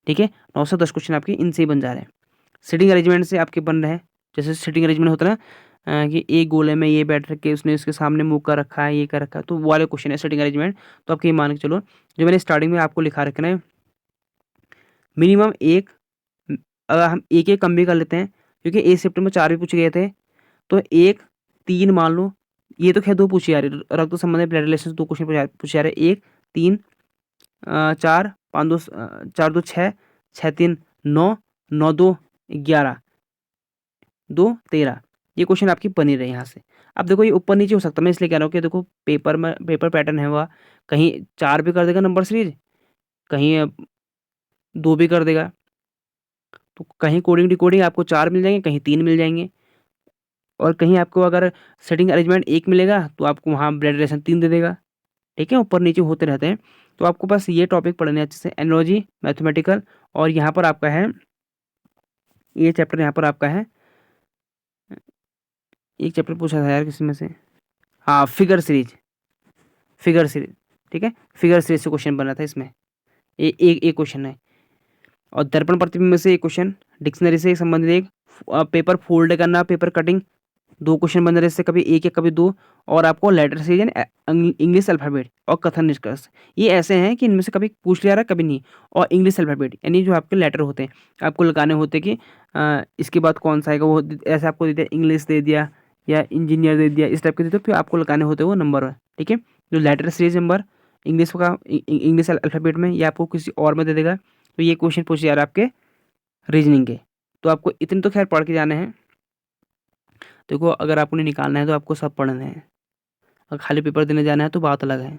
Speaker 1: ठीक है, 9 से 10 क्वेश्चन आपके इनसे ही बन जा रहे हैं। सीटिंग अरेंजमेंट से आपके बन रहे हैं, जैसे सीटिंग अरेंजमेंट होता है ना, कि एक गोले में ये बैठ रखे, उसने उसके सामने मुँह कर रखा है, ये कर रखा है, तो वो वाले क्वेश्चन है सीटिंग अरेंजमेंट। तो आपके ये मान के चलो, जो मैंने स्टार्टिंग में आपको लिखा रखना है, मिनिमम एक, अगर हम एक एक कम भी कर लेते हैं, क्योंकि एक शिफ्ट में 4 भी पूछे गए थे, तो 1 3 मान लो, ये तो खैर 2 पूछे जा रहे, रक्त संबंधी ब्लड रिलेशन 2 क्वेश्चन पूछे जा रहे, 1 3 4 5 2 4 2 6 6 3 9 9 2 11 2 13, ये क्वेश्चन आपकी बनी रहे यहाँ से। अब देखो ये ऊपर नीचे हो सकता है, मैं इसलिए कह रहा हूँ कि देखो पेपर में पेपर पैटर्न है, वह कहीं 4 भी कर देगा नंबर सीरीज, कहीं 2 भी कर देगा, तो कहीं कोडिंग डिकोडिंग आपको 4 मिल जाएंगे, कहीं 3 मिल जाएंगे, और कहीं आपको अगर सेटिंग अरेंजमेंट 1 मिलेगा तो आपको वहाँ ब्लड रिलेशन 3 दे देगा। ठीक है, ऊपर नीचे होते रहते हैं। तो आपको बस ये टॉपिक पढ़ने हैं अच्छे से, एनालॉजी, मैथमेटिकल, और यहाँ पर आपका है ये चैप्टर, यहाँ पर आपका है एक चैप्टर पूछा था यार किसी में से, हाँ फिगर सीरीज, फिगर सीरीज। ठीक है, फिगर सीरीज से क्वेश्चन बना था इसमें, एक क्वेश्चन है। और दर्पण प्रतिबिंब में से एक क्वेश्चन, डिक्शनरी से संबंधित एक, पेपर फोल्ड करना, पेपर कटिंग, 2 क्वेश्चन बन रहे इससे, कभी 1 या कभी 2, और आपको लेटर सीरीज यानी इंग्लिश अल्फ़ाबेट और कथन निष्कर्ष, ये ऐसे हैं कि इनमें से कभी पूछ लिया रहा कभी नहीं। और इंग्लिश अल्फ़ाबेट यानी जो आपके लेटर होते हैं, आपको लगाने होते हैं कि इसके बाद कौन सा आएगा, वो ऐसे आपको दे दिया, इंग्लिश दे दिया या इंजीनियर दे दिया, इस टाइप के देते, फिर आपको लगाने होते हैं वो नंबर। ठीक है, जो लेटर सीरीज नंबर इंग्लिश का इंग्लिश अल्फ़ाबेट में, या आपको किसी और में दे देगा। तो ये क्वेश्चन पूछे जा रहे हैं आपके रीजनिंग के। तो आपको इतने तो खैर पढ़ के जाने हैं। देखो अगर आपको नहीं निकालना है तो आपको सब पढ़ना है, अगर खाली पेपर देने जाना है तो बात अलग है।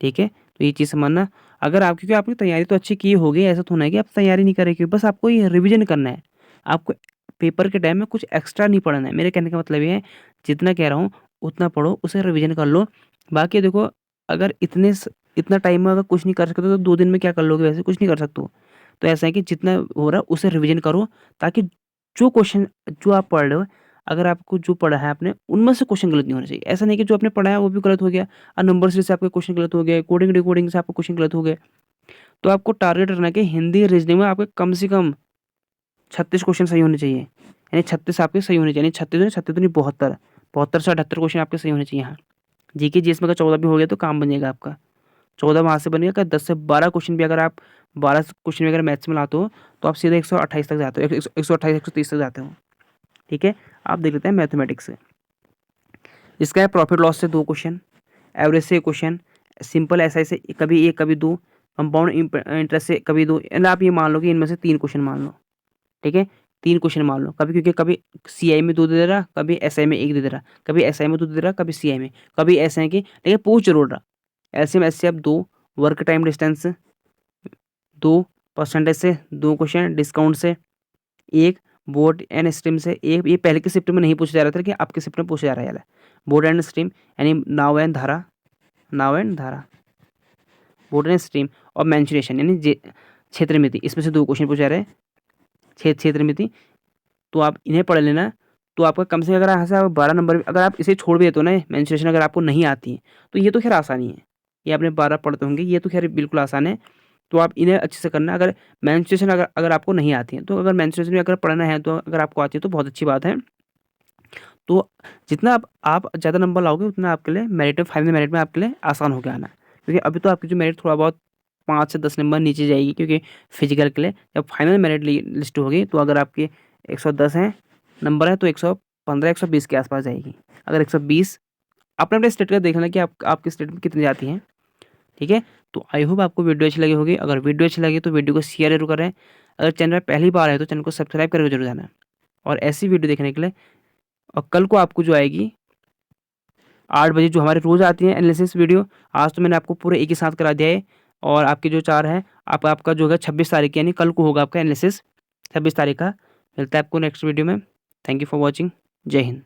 Speaker 1: ठीक है, तो ये चीज़ समझना। अगर आप, क्योंकि आपने तैयारी तो अच्छी की होगी, ऐसा तो नहीं है कि आप तैयारी नहीं करें, बस आपको ये रिवीजन करना है। आपको पेपर के टाइम में कुछ एक्स्ट्रा नहीं पढ़ना है, मेरे कहने का मतलब ये है, जितना कह रहा हूँ उतना पढ़ो, उसे रिवीजन कर लो। बाकी देखो, अगर इतना टाइम में अगर कुछ नहीं कर सकते तो 2 दिन में क्या कर लोगे, वैसे कुछ नहीं कर सकते हो। तो ऐसा है कि जितना हो रहा है उसे रिवीजन करो, ताकि जो क्वेश्चन जो आप पढ़ रहे हो, अगर आपको जो पढ़ा है आपने उनमें से क्वेश्चन गलत नहीं होना चाहिए। ऐसा नहीं कि जो आपने पढ़ा है वो भी गलत हो गया, और नंबर सीरीज से आपके क्वेश्चन गलत हो गए, कोडिंग डिकोडिंग से आपके क्वेश्चन गलत हो गए। तो आपको टारगेट रखना है कि हिंदी रीजनिंग में आपके कम से कम 36 क्वेश्चन सही होने चाहिए, यानी 36 आपके सही होने चाहिए, यानी 36 तो नहीं 72, 72 से 78 क्वेश्चन आपके सही होने चाहिए। हाँ, जीके जिसमें का 14 भी हो गया तो काम बन जाएगा आपका, 14 वहाँ से बनेगा। का 10 से 12 क्वेश्चन भी, अगर आप 12 क्वेश्चन भी अगर मैथ्स में लाते हो तो आप सीधे 128 तक जाते हो, 128 130 तक जाते हो। ठीक है, आप देख लेते हैं मैथमेटिक्स से। इसका है प्रॉफिट लॉस से 2 क्वेश्चन, एवरेज से 1 क्वेश्चन, सिंपल एसआई से कभी 1 कभी 2, कंपाउंड इंटरेस्ट से कभी 2, यानी आप ये मान लो कि इनमें से 3 क्वेश्चन मान लो। ठीक है, 3 क्वेश्चन मान लो, कभी क्योंकि कभी सीआई में 2 दे रहा, कभी एसआई में 1 दे रहा, कभी एसआई में 2 दे रहा, कभी सीआई में, कभी ऐसे हैं कि, लेकिन पूछ जरूर रहा। LCM HCF 2, work time distance 2, percentage से 2 क्वेश्चन, डिस्काउंट से 1, बोर्ड एंड स्ट्रीम से 1। ये पहले के शिफ्ट में नहीं पूछा जा रहा था, कि आपके शिफ्ट में पूछा जा रहा है। बोर्ड एंड स्ट्रीम यानी नाव एंड धारा, नाव एंड धारा, बोर्ड एंड स्ट्रीम, और मेंसुरेशन यानी क्षेत्र मिति, इसमें से 2 क्वेश्चन पूछा जा रहे हैं, क्षेत्र मिति। तो आप इन्हें पढ़ लेना। तो आपका कम से कम, अगर यहाँ से आप 12 नंबर, अगर आप इसे छोड़ भी देते हो ना, मेंसुरेशन अगर आपको नहीं आती है, तो ये तो खैर आसानी है, ये आपने 12 पढ़ते होंगे, ये तो खैर बिल्कुल आसान है। तो आप इन्हें अच्छे से करना। अगर मेंस्ट्रुएशन अगर अगर आपको नहीं आती है, तो अगर मेंस्ट्रुएशन में अगर पढ़ना है, तो अगर आपको आती है तो बहुत अच्छी बात है। तो जितना आप ज़्यादा नंबर लाओगे, उतना आपके लिए मेरिट में, फाइनल मेरिट में आपके लिए आसान हो गया आना। क्योंकि अभी तो आपकी जो मेरिट थोड़ा बहुत 5 से 10 नंबर नीचे जाएगी, क्योंकि फिजिकल के लिए जब फाइनल मेरिट लिस्ट होगी, तो अगर आपकी 110 है नंबर है, तो 115 120 के आसपास जाएगी। अगर 120, अपने अपने स्टेट का देखना कि आपके स्टेट में कितनी जाती हैं। ठीक है, तो आई होप आपको वीडियो अच्छी लगी होगी। अगर वीडियो अच्छी लगी तो वीडियो को शेयर जरूर करें। अगर चैनल में पहली बार है तो चैनल को सब्सक्राइब करके जरूर जाना। और ऐसी वीडियो देखने के लिए, और कल को आपको जो आएगी 8 बजे, जो हमारे रोज़ आती है एनालिसिस वीडियो, आज तो मैंने आपको पूरे एक ही साथ करा दिया है। और आपके जो 4 है, आपका जो है 26 तारीख, यानी कल को होगा आपका एनालिसिस 26 तारीख का। मिलता है आपको नेक्स्ट वीडियो में। Thank you for watching. जय हिंद।